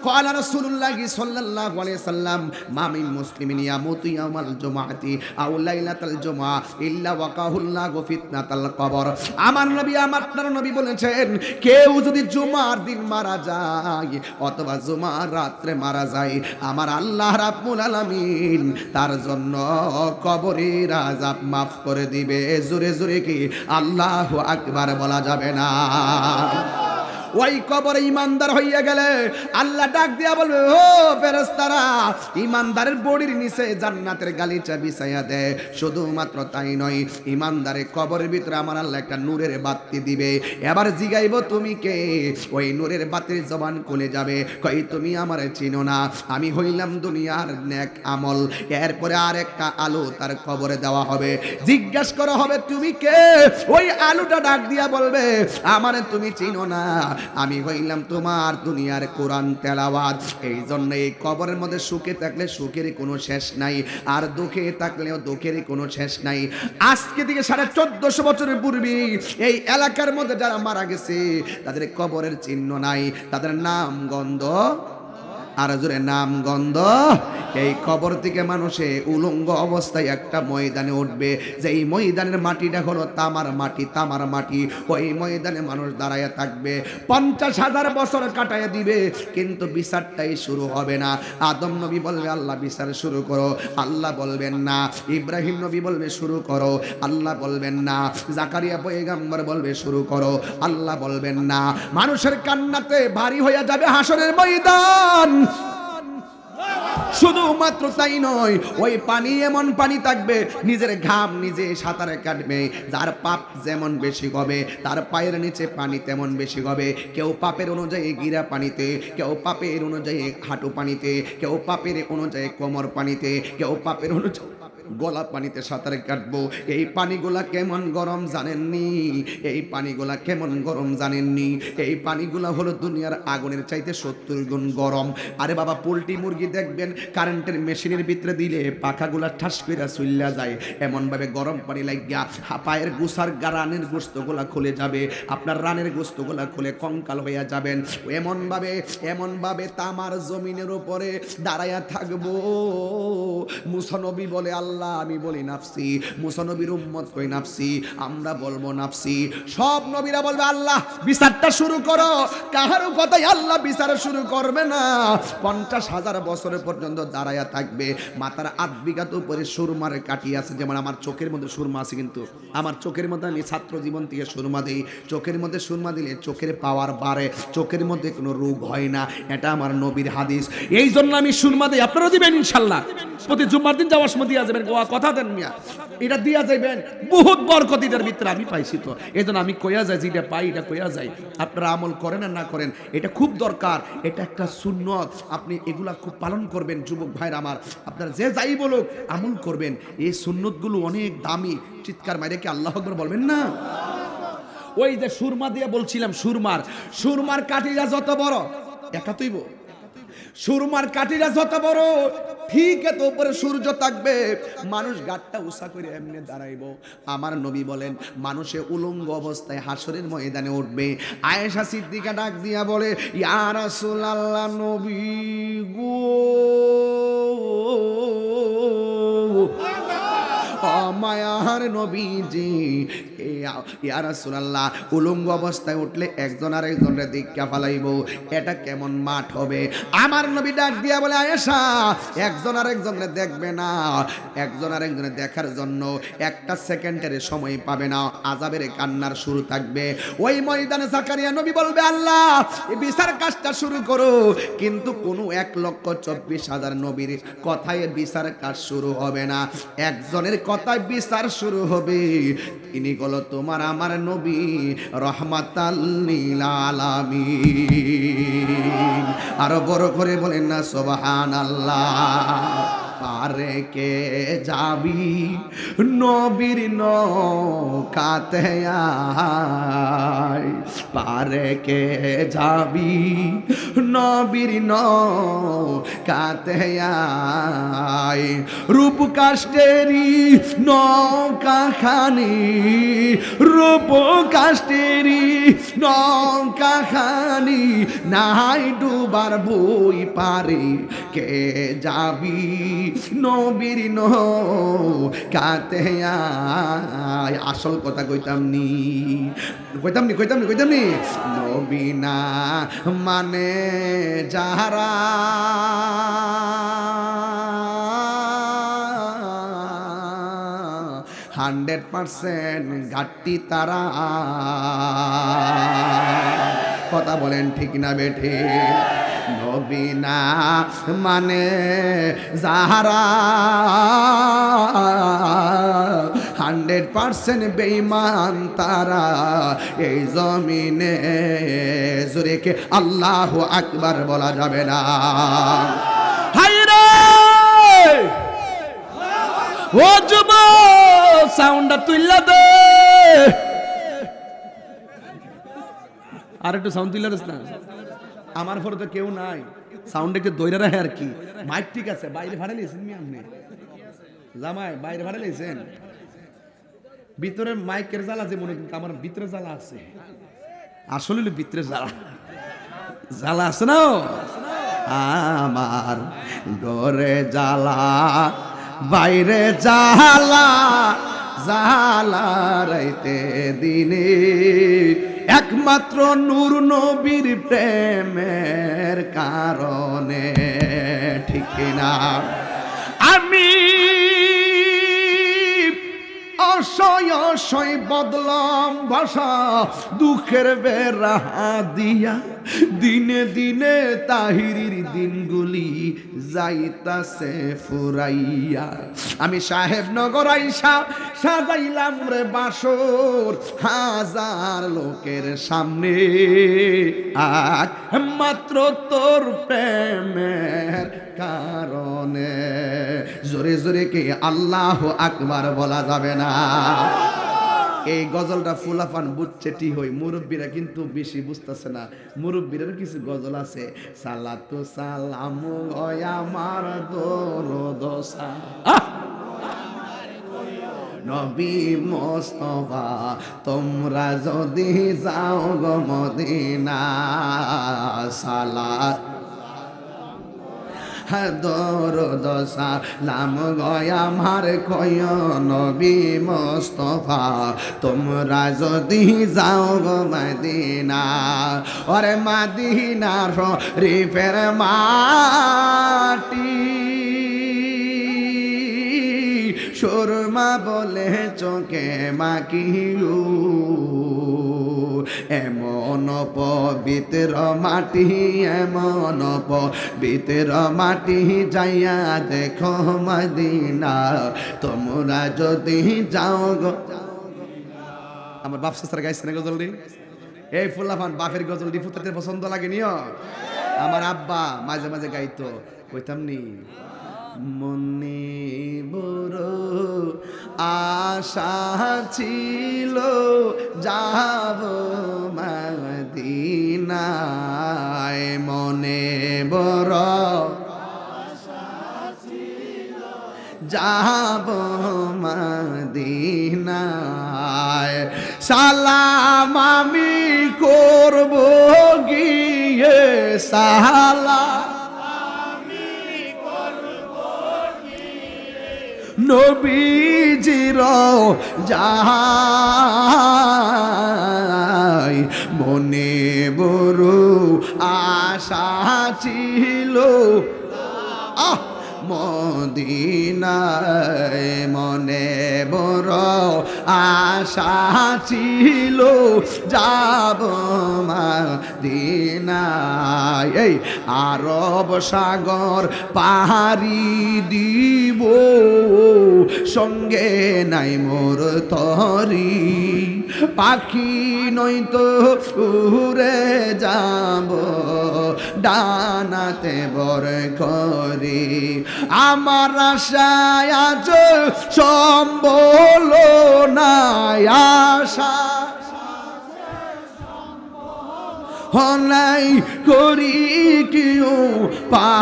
قال রাসূলুল্লাহ সাল্লাল্লাহু আলাইহি সাল্লাম, মা মিন মুসলিমিন ইয়ামুতু ইয়াওমাল জুমআতি আও লাইলাতাল জুমআ ইল্লা ওয়াকাহুল্লাহু ফিতনাতাল কবর। আমার নবী আপনার নবী বলেছেন, কেউ যদি জুমার দিন মারা যায় অথবা জুমার রাতে মারা যায়, আমার আল্লাহ রাব্বুল আলামিন তার জন্য কবরের আযাব মাফ করে দিবে। জোরে জোরে কি আল্লাহু আকবার বলা যাবে না? ওই কবরে ইমানদার হইয়া গেলে আল্লাহ ডাক দিয়া বলবে, ও ফেরেশতারা, ইমানদারের বডির নিচে জান্নাতের গালিচা বিছাইয়া দে। শুধুমাত্র তাই নয়, ইমানদারের কবরের ভিতরে আমার আল্লাহ একটা নূরের বাতি দিবে। এবার জিগাইব, তুমি কে? ওই নূরের বাতির জবান খুলে যাবে, কই তুমি আমারে চিনো না, আমি হইলাম দুনিয়ার নেক আমল। এরপরে আর একটা আলো তার কবরে দেওয়া হবে, জিজ্ঞাসা করা হবে, তুমি কে? ওই আলোটা ডাক দিয়া বলবে, আমারে তুমি চিনো না, আমি হইলাম তোমার দুনিয়ার কোরআন তেলাওয়াত। এই জন্য এই কবরের মধ্যে সুখে থাকলে সুখের কোনো শেষ নাই, আর দুঃখে থাকলেও দুঃখের কোনো শেষ নাই। আজকে থেকে 1450 বছরের পূর্বে এই এলাকার মধ্যে যারা মারা গেছে তাদের কবরের চিহ্ন নাই, তাদের নাম গন্ধ, আর জোরে নাম গন্ধ। এই কবর থেকে মানুষে উলঙ্গ অবস্থায় একটা ময়দানে উঠবে, যে এই ময়দানের মাটিটা হলো তামার মাটি, তামার মাটি। ওই ময়দানে মানুষ দাঁড়ায় থাকবে, 50,000 বছর কাটায় দিবে, কিন্তু বিচারটাই শুরু হবে না। আদম নবী বলবে, আল্লাহ বিচার শুরু করো, আল্লাহ বলবেন না। ইব্রাহিম নবী বলবে শুরু করো, আল্লাহ বলবেন না। জাকারিয়া পয়গম্বর বলবে শুরু করো, আল্লাহ বলবেন না। মানুষের কান্নাতে ভারী হয়ে যাবে হাসরের ময়দান। শুধুমাত্র তাই নয়, ওই পানি এমন পানি থাকবে, নিজের ঘাম নিজে সাঁতারে কাটবে। যার পাপ যেমন বেশি হবে, তার পায়ের নিচে পানি তেমন বেশি হবে। কেউ পাপের অনুযায়ী গিরা পানিতে, কেউ পাপের অনুযায়ী হাঁটু পানিতে, কেউ পাপের অনুযায়ী কোমর পানিতে, কেউ পাপের অনুযায়ী গলা পানিতে সাঁতার কাটবো। এই পানিগুলা কেমন গরম জানেননি? এই পানিগুলা কেমন গরম জানেননি? এই পানিগুলা হলো দুনিয়ার আগুনের চাইতে 70 গুণ গরম। আরে বাবা, পোল্ট্রি মুরগি দেখবেন কারেন্টের মেশিনের ভিতরে দিলে পাখাগুলা ঠাস কইরা চুল্লা যায়, এমন ভাবে গরম পানি লাগিয়া পায়ের গুসার রানের গোস্তগুলা খুলে যাবে, আপনার রানের গোস্তগুলা খুলে কঙ্কাল হইয়া যাবেন। এমন ভাবে তামার জমিনের উপরে দাঁড়াইয়া থাকবো। মুসা নবী বলে আল্লাহ, আমি বলি নাফসি। মুসা নবীর উম্মত কই নাফসি, আমরা বলবো নাফসি। সব নবীরা বলবে আল্লাহ বিচারটা শুরু করো। কাহারও কথাই আল্লাহ বিচার শুরু করবে না। 50,000 বছর পর্যন্ত দাঁড়াইয়া থাকবে। মাথার 8 বিঘাত উপরে সুরমার কাটি আছে, যেমন আমার চোখের মধ্যে সুরমা আছে, কিন্তু আমার চোখের মধ্যে আমি ছাত্র জীবন থেকে সুরমা দিই। চোখের মধ্যে সুরমা দিলে চোখের পাওয়ার বাড়ে, চোখের মধ্যে কোনো রোগ হয় না, এটা আমার নবীর হাদিস। এই জন্য আমি সুরমা দিই, আপনারাও দিবেন ইনশাল্লাহ। প্রতি জুম্মার দিন যাওয়ার সময় দিয়া যাবেন, কথা দেন মিয়া, এটা দিয়া যাইবেন, বহুত বরকত এটার ভিতরে আমি পাইছি। তো এই জন্য আমি কইয়া যাই, যেটা পাই এটা কইয়া যাই। আপনারা আমল করেন আর না করেন, এটা খুব দরকার, এটা একটা সুন্নত। আপনি এগুলা খুব পালন করবেন যুবক ভাইরা আমার। আপনারা যে যাই বলুক আমল করবেন, এই সুন্নতগুলো অনেক দামি। চিৎকার মাইরে কি আল্লাহু আকবার বলবেন না? ওই যে সুরমা দিয়ে বলছিলাম, সুরমার কাঠিটা যত বড়, একাতইব সুরমার কাঠিটা যত বড়, ঠিক এত উপরে সূর্য থাকবে, মানুষ গাটটা উঁচা করে এমনি দাঁড়াইব। আমার নবী বলেন মানুষে উলঙ্গ অবস্থায় হাসরের ময়দানে উঠবে। আয়েশা সিদ্দিকা ডাক দিয়া বলে, ইয়া রাসূলুল্লাহ, নবী গো, মায়ার নবীজি, ইয়া রাসূলুল্লাহ, উলঙ্গ অবস্থায় উঠলে একজন আর একজনের দিকে ফালাইব, এটা কেমন মাঠ হবে? আমার নবী ডাক দিয়া বলে, আয়েশা, একজন আর একজনের দেখবে না, একজন আর একজনের দেখার জন্য একটা সেকেন্ডের সময় পাবে না, আযাবের কান্নার শুরু থাকবে। ওই ময়দানে জাকারিয়া নবী বলবে, আল্লাহ এই বিচার কাজটা শুরু করো। কিন্তু কোনো 1,24,000 নবীর কথায় বিচার কাজ শুরু হবে না, একজনের কথায় বিচার শুরু হবে। তিনি হলো তোমার আমার নবী রহমাতাল লিল আলামিন। আরো বড় করে বলেন না সুবহানাল্লাহ। পারে কে যাবি নবীর নৌকাতে আয়, পারে কে যাবি নবীর নৌকাতে আয়, রূপ কাষ্টেরি নৌকা খানি, রূপ কাষ্টেরি নৌকা খানি, নাই ডুবার বই পারে কে যাবি নবীর নৌকাতে আয়। আসল কথা কইতাম নি নবী না মানে যারা, 100% ঘাটতি তারা। কথা বলেন ঠিক না বেঠে? নবী না মানে যারা 100% বেঈমান তারা। এই জমিনে জোরে কে আল্লাহু আকবার বলা যাবে না। হায়রে ও যুবক, সাউন্ডটা তুইলা দে, আর একটু সাউন্ড তুইলা দিস না। আমার ঘরে তো কেউ নাই, সাউন্ড একটু দইরা রাখে আর কি। মাইক ঠিক আছে, বাইরে ভাড়া লিয়েছেন মি আপনি? জামাই বাইরে ভাড়া লিয়েছেন? ভিতরে মাইকের জ্বালা যে মনে, কিন্তু আমার ভিতরে জ্বালা আছে, আসলে ভিতরে জ্বালা আছে না। আমার ঘরে জ্বালা, বাইরে জ্বালা, জ্বালা রাইতে দিনে, একমাত্র নূর নবীর প্রেমের কারণে, ঠিক না? আমি অসহায় অবশ্যই বদলম ভাষা দুঃখের বেড়া দিয়া, দিনে দিনে তাহিরির দিনগুলি যাইতাছে ফুরাইয়া। আমি সাহেবনগর আইসা সাজাইলাম রে বাসর হাজার লোকের সামনে, মাত্র তোর প্রেমের কারণে। জোরে জোরে কে আল্লাহ আকবার বলা যাবে না? এই গজলটা ফুলাফান বুঝছে ঠিক হই, মুরব্বীরা কিন্তু বেশি বুঝতেছে না। মুরব্বীদের কিছু গজল আছে, সালাতু সালাম আমার দরুদ নবী মোস্তফা, তোমরা যদি যাও গো মদিনা, সালাত দরুদ সালাম গয় আমার কয় নবী মোস্তফা, তোমরা যদি যাও গো মদিনা। ওরে মদিনার শরীফের মাটি সুরমা বলে চোখে মাখিও, এমন পবিত্র মাটি, এমন পবিত্র মাটি যাইয়া দেখো মদিনা, তোমরা যদি যাও গো। আমার বাপ সাস্তার গাইছে না গজলটি? এই ফুল্লাফান বাপের গজলটি ফুটাতে পছন্দ লাগেনিও? আমার আব্বা মাঝে মাঝে গাইতো, কইতাম নি মনে বড় আশা ছিল যাব মদিনায়, মনে বড় যাব মদিনায়, সালাম আমি করব গিয়ে, সালাম নবীজির যাই, মনে বড় আশা ছিল মদিনায়, মনে বড় আশা ছিল যাব মদিনায়। এই আরব সাগর পাহাড়ি দিব, সঙ্গে নাই মোর তরি, পাখি নয়তো উড়ে যাব ডানাতে বর করি, আমার আশায় আজ সম্বল নাই, আশা হলাই করি কেউ পাই,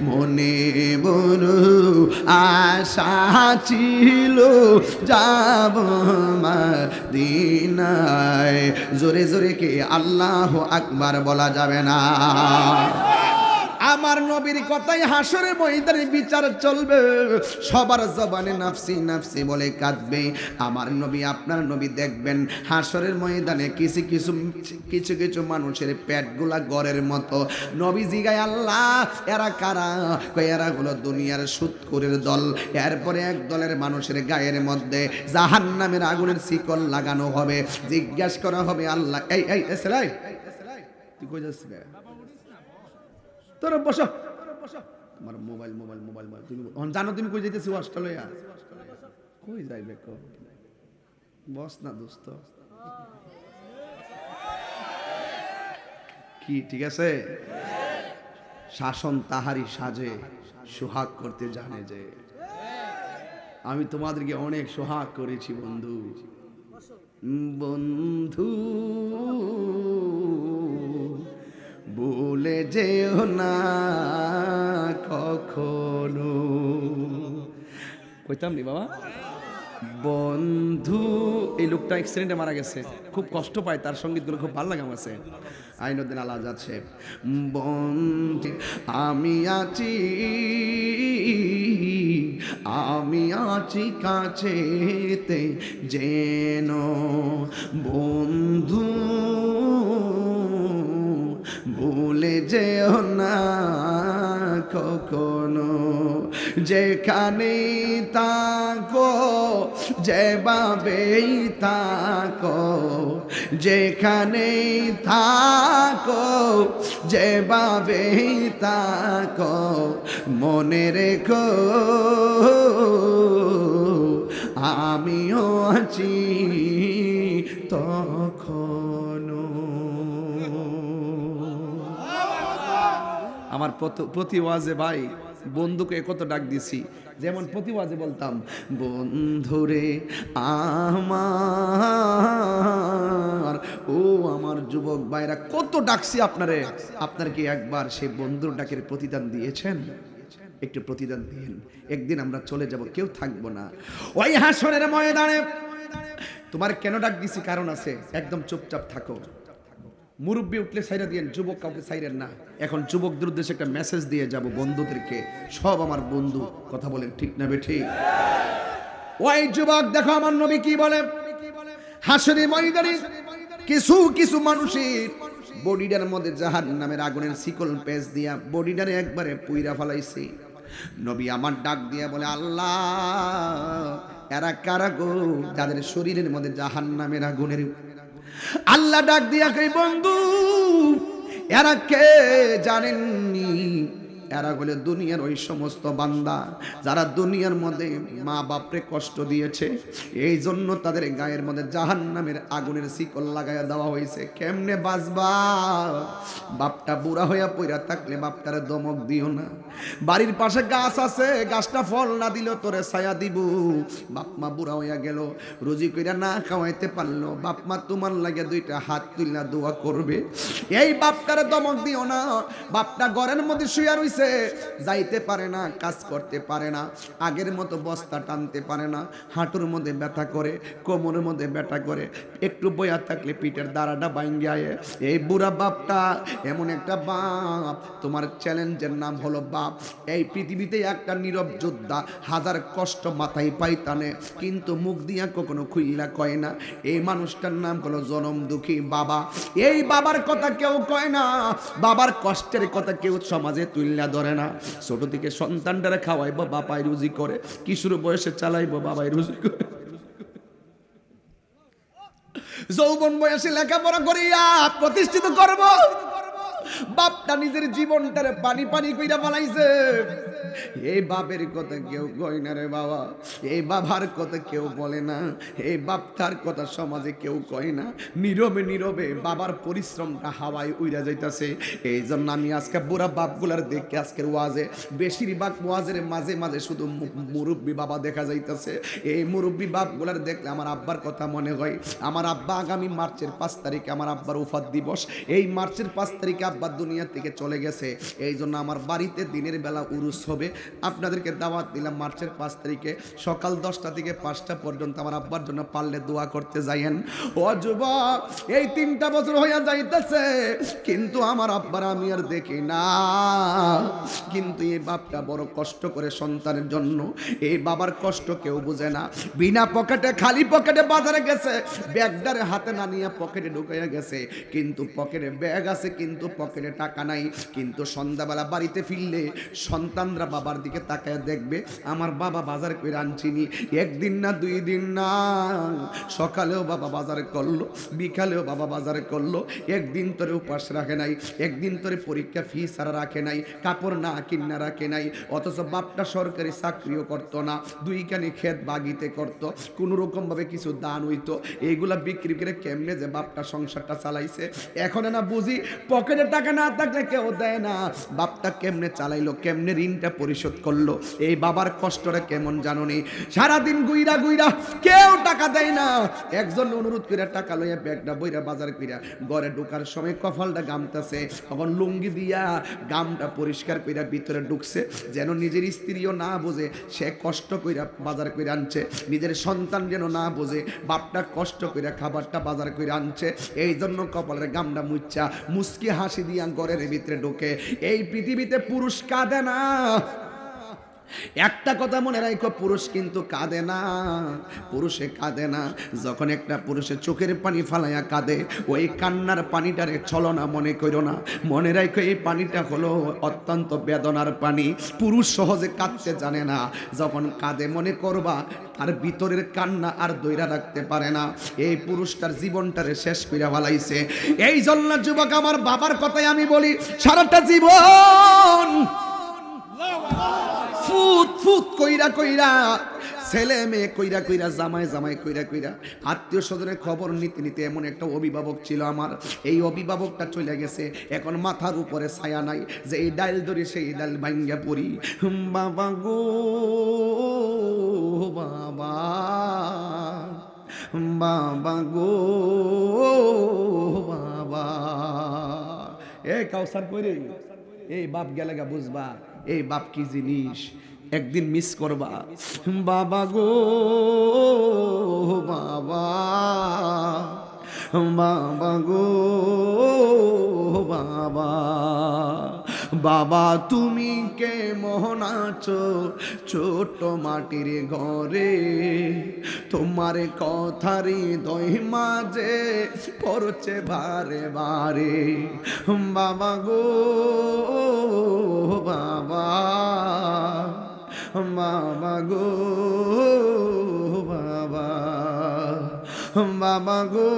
মনে বড় আশা ছিল যাব মদিনায়। জোরে জোরে কে আল্লাহ আকবার বলা যাবে না? আমার নবীর কথাই হাসরের ময়দানে বিচার চলবে, সবার জবানে নাফসি নাফসি বলে কাঁদবে। আমার নবী আপনার নবী দেখবেন হাসরের ময়দানে কিছু কিছু কিছু কিছু মানুষের পেটগুলা গড়ের মতো। নবী জিগায় আল্লাহ এরা কারা? কয় এরা হলো দুনিয়ার সুদখোরের দল। এরপরে এক দলের মানুষের গায়ের মধ্যে জাহান্নামের আগুনের শিকল লাগানো হবে। জিজ্ঞাসা করা হবে আল্লাহ এই এই এসলাই তুই কই যাচ্ছিস? তোরা বসো, তোমার মোবাইল মোবাইল মোবাইল তুমি জানো তুমি কই যাইতেছি? অস্ট্রেলিয়া। কই যাইবে কো? বস না দোস্ত, কি ঠিক আছে? শাসন তাহারি সাজে, সোহাগ করতে জানে যে। আমি তোমাদেরকে অনেক সোহাগ করেছি বন্ধু, বন্ধু ভুলে যেও না কখনো। কইতাম নি বাবা বন্ধু। এই লোকটা অ্যাক্সিডেন্টে মারা গেছে, খুব কষ্ট পায়, তার সঙ্গীতগুলো খুব ভালো লাগে আমার কাছে। আইনুদ্দিন আলাজ আছে, বন্ধু আমি আছি, আমি আছি কাছেতে যেন, বন্ধু ভুলে যেও না কখনো। যেখানে তাকো যেভাবেই তাকো, যেখানে থাকো যেভাবেই তাকো, মনে রেখো আমিও আছি তখনো। আমার প্রতি ওয়াজে ভাই বন্ধুকে কত ডাক দিছি, যেমন প্রতি ওয়াজে বলতাম বন্ধুরে আমার, ও আমার যুবক ভাইরা কত ডাকছি আপনারে। আপনার কি একবার সেই বন্ধুর ডাকের প্রতিদান দিয়েছেন? একটু প্রতিদান দিন। একদিন আমরা চলে যাব, কেউ থাকবো না ওই হাসরের ময়দানে। তোমার কেন ডাক দিছি কারণ আছে, একদম চুপচাপ থাকো। মুরব্বী উঠলে সাইরা দিয়েন, যুবক কাউকে সাইরেন না। এখন যুবকদের উদ্দেশ্যে একটা মেসেজ দিয়ে যাব বন্ধুদেরকে, সব আমার বন্ধু, কথা বলেন ঠিক না বেঠিক? ওই যুবক দেখো আমার নবী কি বলে, হাসরের ময়দানে কিছু কিছু মানুষের বডিটার মধ্যে জাহান্নামের আগুনের শিকল পেঁচ দিয়া বডিটারে একবারে পুইরা ফেলাইছে। নবী আমার ডাক দিয়া বলে, আল্লাহ এরা কারা গো যাদের শরীরের মধ্যে জাহান্নামের আগুনের। আল্লাহ ডাক দিয়া কই, বন্ধু এরা কে জানেননি? এরা বলে দুনিয়ার ওই সমস্ত বান্দা যারা দুনিয়ার মধ্যে মা বাপরে কষ্ট দিয়েছে, এই জন্য তাদের গায়ের মধ্যে জাহান্নামের আগুনের শিকল লাগাইয়া দেওয়া হয়েছে। কেমনে বাঁচবা? বাপটা বুড়া হইয়া পইরা থাকলে বাপটারে দমক দিও না। বাড়ির পাশে গাছ আছে, গাছটা ফল না দিল তোরে ছায়া দিব। বাপ মা বুড়া হইয়া গেল, রুজি কইরা না খাওয়াইতে পারলো, বাপ মা তোমার লাগে দুইটা হাত তুলনা দোয়া করবে। এই বাপটারে দমক দিও না। বাপটা ঘরের মধ্যে শুয়ে রইছে, যাইতে পারে না, কাজ করতে পারে না, আগের মতো বস্তা টানতে পারে না, হাঁটুর মধ্যে ব্যথা করে, কোমরের মধ্যে ব্যথা করে, একটু বয়া থাকলে পিঠের দাঁড়াটা বাইঙ্গে আয়ে। এই বুড়া বাপটা এমন একটা বাপ, তোমার চ্যালেঞ্জের নাম হলো বাপ। এই পৃথিবীতে একটা নীরব যোদ্ধা, হাজার কষ্ট মাথায় পাইতানে কিন্তু মুখ দিয়া কখনো খুইলা কয় না। এই মানুষটার নাম হলো জনম দুঃখী বাবা। এই বাবার কথা কেউ কয় না, বাবার কষ্টের কথা কেউ সমাজে তুলনা ধরে না। ছোট থেকে সন্তানটারে খাওয়াইবো, বাবাই রুজি করে, কিশোর বয়সে চালাইবো, বাবাই রুজি করে, যৌবন বয়সে লেখাপড়া করিয়া প্রতিষ্ঠিত করব, বাপটা নিজের জীবনটারে পানি পানি কইরা ফলাইছে। এই বাপের কথা কেউ কয় না রে বাবা, এই বাবার কথা কেউ বলে না, এই বাপটার কথা সমাজে কেউ কয় না। নীরবে নীরবে বাবার পরিশ্রমটা হাওয়ায় উইরা যাইতাছে। এই জন্য আমি আজকে বুড়া বাপগুলার দেখে আজকের ওয়াজে বেশিরভাগ ওয়াজের মাঝে মাঝে শুধু মুরব্বী বাবা দেখা যাইতাছে। এই মুরব্বী বাপগুলার দেখলে আমার আব্বার কথা মনে হয়। আমার আব্বা আগামী মার্চের 5 তারিখে আমার আব্বার উফাত দিবস। এই মার্চের 5 তারিখে আব্বা দুনিয়া থেকে চলে গেছে। এই জন্য আমার বাড়িতে দিনের বেলা উরুস হবে। আপনাদেরকে দাওয়াত দিলাম মার্চের 5 তারিখে সকাল 10টা থেকে 5টা পর্যন্ত আমার আব্বার জন্য পারলে দোয়া করতে যাইয়েন। ও যুবক, এই 3টা বছর হইয়া যাইতেছে কিন্তু আমার আব্বার আমি আর দেখি না। কিন্তু এই বাপটা বড় কষ্ট করে সন্তানের জন্য। এই বাবার কষ্ট কেউ বুঝে না। বিনা পকেটে, খালি পকেটে বাজারে গেছে, ব্যাগটারে হাতে না নিয়ে পকেটে ঢুকাইয়া গেছে, কিন্তু পকেটে ব্যাগ আছে কিন্তু পকেটে টাকা নাই। কিন্তু সন্ধ্যাবেলা বাড়িতে ফিরলে সন্তানরা বাবার দিকে তাকায় দেখবে আমার বাবা বাজার করে আনছিনি। একদিন না 2 দিন না, সকালেও বাবা বাজার করলো, বিকালেও বাবা বাজার করলো। একদিন তোরে উপাস রাখে নাই, একদিন তোরে পরীক্ষা ফি ছাড়া রাখে নাই, কাপড় না কিনা রাখে নাই। অথচ বাপটা সরকারি চাকরিও করতো না, 2 কানি ক্ষেত বাগিতে করতো, কোনো রকম ভাবে কিছু দান হইতো। এইগুলা বিক্রি করে কেমনে যে বাপটা সংসারটা চালাইছে এখন না বুঝি। পকেটে টাকা না থাকলে কেউ দেয় না। বাপটা কেমনে চালাইলো, কেমনে ঋণটা পরিশোধ করলো, এই বাবার কষ্টটা কেমন জানো নি? সারাদিন গুইরা গুইরা কেউ টাকা দেয় না। একজন অনুরোধ করে টাকা লইয়া ব্যাগটা বইরা বাজার কইরা ঘরে ঢোকার সময় কপালটা গামতাছে, তখন লুঙ্গি দিয়া গামটা পরিষ্কার কইরা ভিতরে ঢুকছে, যেন নিজের স্ত্রীও না বোঝে সে কষ্ট কইরা বাজার কইরা আনছে, নিজের সন্তান যেন না বোঝে বাপটা কষ্ট কইরা খাবারটা বাজার কইরা আনছে। এই জন্য কপালের গামটা মুচ্ছা মুস্কি হাসি দিয়া ঘরের ভিতরে ঢোকে। এই পৃথিবীতে পুরুষ কাঁদে না, একটা কথা মনে রাখো, পুরুষ কিন্তু কাঁদে না, পুরুষে কাঁদে না। যখন একটা পুরুষের চোখের পানি ফালাইয়া কাঁদে, ওই কান্নার পানিটারে ছলনা মনে করো না, মনে রাখো এই পানিটা হলো অত্যন্ত বেদনার পানি। পুরুষ সহজে কাঁদতে জানে না, যখন কাঁদে মনে করবা আর ভিতরের কান্না আর দইরা রাখতে পারে না। এই পুরুষটার জীবনটারে শেষ কইরা ফেলাইছে। এই জন্য যুবক, আমার বাবার কথাই আমি বলি, সারাটা জীবন ফুট ফুট কইরা কইরা, ছেলে মেয়ে কইরা কইরা, জামাই জামাই কইরা কইরা, আত্মীয় স্বজনের খবর নিতে নিতে এমন একটা অভিভাবক ছিল আমার। এই অভিভাবকটা চলে গেছে, এখন মাথার উপরে ছায়া নাই, যে এই ডাইল ধরি সেই ডাইল ভাঙ্গা পড়ি। বাবা গো বাবা, বাবা গো বাবা। এ কাউসার কইরে, এই বাপ গেলে গা বুঝবা এই বাপ কি জিনিস, একদিন মিস করবা। বাবা গো বাবা, বাবা গো বাবা, বাবা তুমি কে মোহন আছো ছোট মাটির ঘরে, তোমার কথারি দই মাঝে পড়ছে বারে বারে। বাবা গো বাবা, বাবা গো বাবা, বাবা গো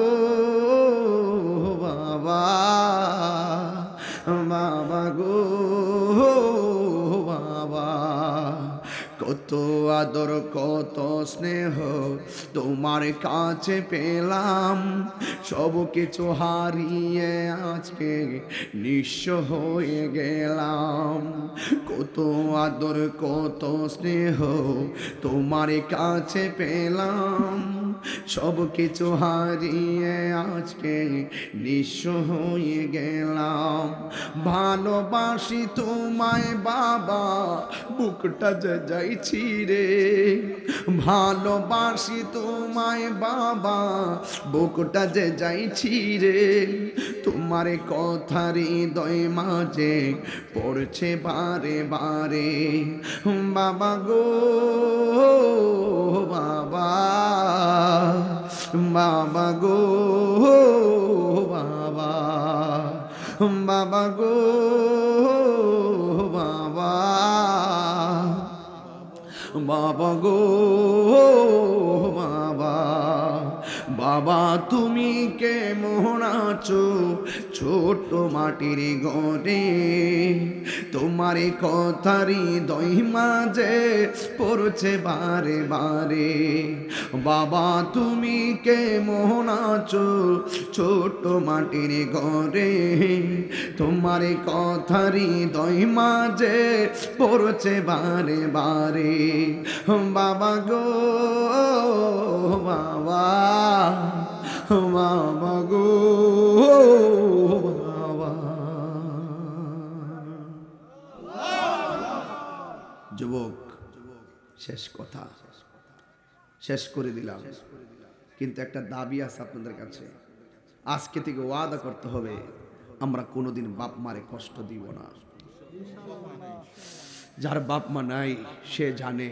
বাবা, বাবা গো বাবা। কত আদর কত স্নেহ তোমার কাছে পেলাম, সব কিছু হারিয়ে আজকে নিঃস্ব হয়ে গেলাম। কত আদর কত স্নেহ তোমার কাছে পেলাম, সব কিছু হারিয়ে আজকে নিঃস্ব হয়ে গেলাম। ভালোবাসি তোমায় বাবা, বুকটা যে যাইছি রে, ভালোবাসি তোমায় বাবা, বুকটা যে যাইছি রে, তোমার কথা হৃদয় মাঝে পড়ছে বারে বারে। বাবা গো বাবা, বাবা গো বাবা, বাবা গো বাবা, বাবা গো বাবা। বাবা তুমি কে মোহন আছো ছোট মাটির ঘরে, তোমার কথারি দই মাঝে পড়ছে বারে বারে। বাবা তুমি কে মোহন আছো ছোট মাটির ঘরে, তোমার কথারি দই মাঝে পড়ছে বারে বারে। বাবা গো বাবা, বাবা গো বাবা। যুবক, শেষ কথা শেষ করে দিলাম, কিন্তু একটা দাবি আছে আপনাদের কাছে। আজকে থেকে ওয়াদা করতে হবে, আমরা কোনোদিন বাপ মারে কষ্ট দিব না। যার বাপ মা নাই সে জানে,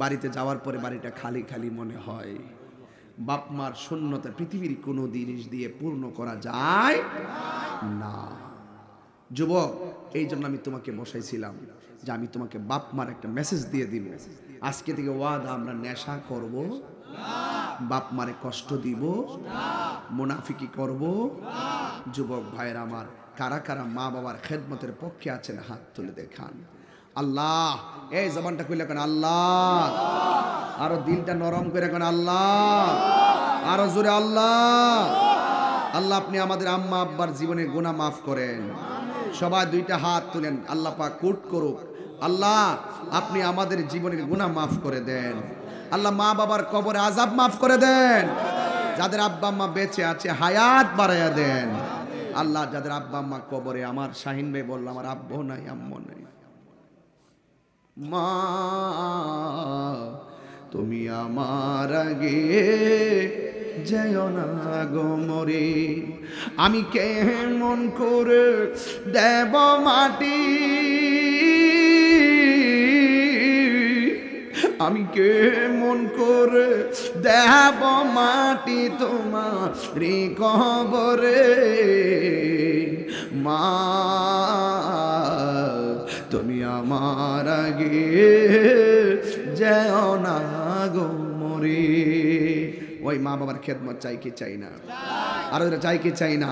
বাড়িতে যাওয়ার পরে বাড়িটা খালি খালি মনে হয়। বাপ মার শূন্যতা পৃথিবীর কোনো জিনিস দিয়ে পূর্ণ করা যায় না। যুবক, এই জন্য আমি তোমাকে বসাইছিলাম যে আমি তোমাকে বাপ মার একটা মেসেজ দিয়ে দিব। আজকে থেকে ওয়াদা, আমরা নেশা করব না, বাপ মারে কষ্ট দিব না, মুনাফিকি করব না। যুবক ভাইয়ের আমার, কারা কারা মা বাবার খেদমতের পক্ষে আছেন হাত তুলে দেখান। আল্লাহ, এই জবানটা কইলে কেন আল্লাহ, আরো দিলটা নরম করে কেন আল্লাহ, আরো জোরে আল্লাহ। আল্লাহ আপনি আমাদের আম্মা আব্বার জীবনের গুনাহ মাফ করেন। সবাই দুইটা হাত তুলেন, আল্লাহ পাক কুট করুক। আল্লাহ আপনি আমাদের জীবনের গুনাহ মাফ করে দেন। আল্লাহ মা বাবার কবরে আযাব মাফ করে দেন। যাদের আব্বা আম্মা বেঁচে আছে হায়াত বাড়াইয়া দেন। আল্লাহ যাদের আব্বা আম্মা কবরে, আমার শাহিন ভাই বলল আমার আব্বু নাই আম্মু নাই, মা তুমি আমার আগে যেও না গো মরে, আমি কেমন করে দেব মাটি আমি কেমন করে দেব মাটি তোমার কবরে মা তুমি আমার আগে যেও না গো মরে। ওই মা বাবার খেদমত চাই কি চাই না? আর চাই কি চাই না?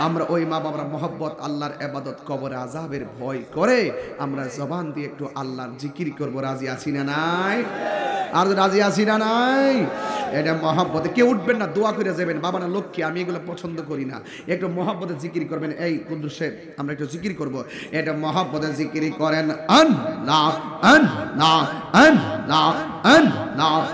আমরা ওই মা বাবার মহব্বত, আল্লাহর ইবাদত, কবরে আযাবের ভয় করে আমরা জবান দিয়ে একটু আল্লাহর জিকির করব। রাজি আছি না নাই? আর রাজি আছি না নাই? এটা মহব্বতে। কেউ উঠবেন না, দোয়া করে যাবেন, বাবা না লক্ষ্মী আমি এগুলো পছন্দ করি না। একটু মহব্বতে জিকির করবেন। এই কুদ্দুস সাহেব আমরা একটু জিকির করব, এটা মহব্বতে জিকির করেন। আল্লাহ আল্লাহ আল্লাহ আল্লাহ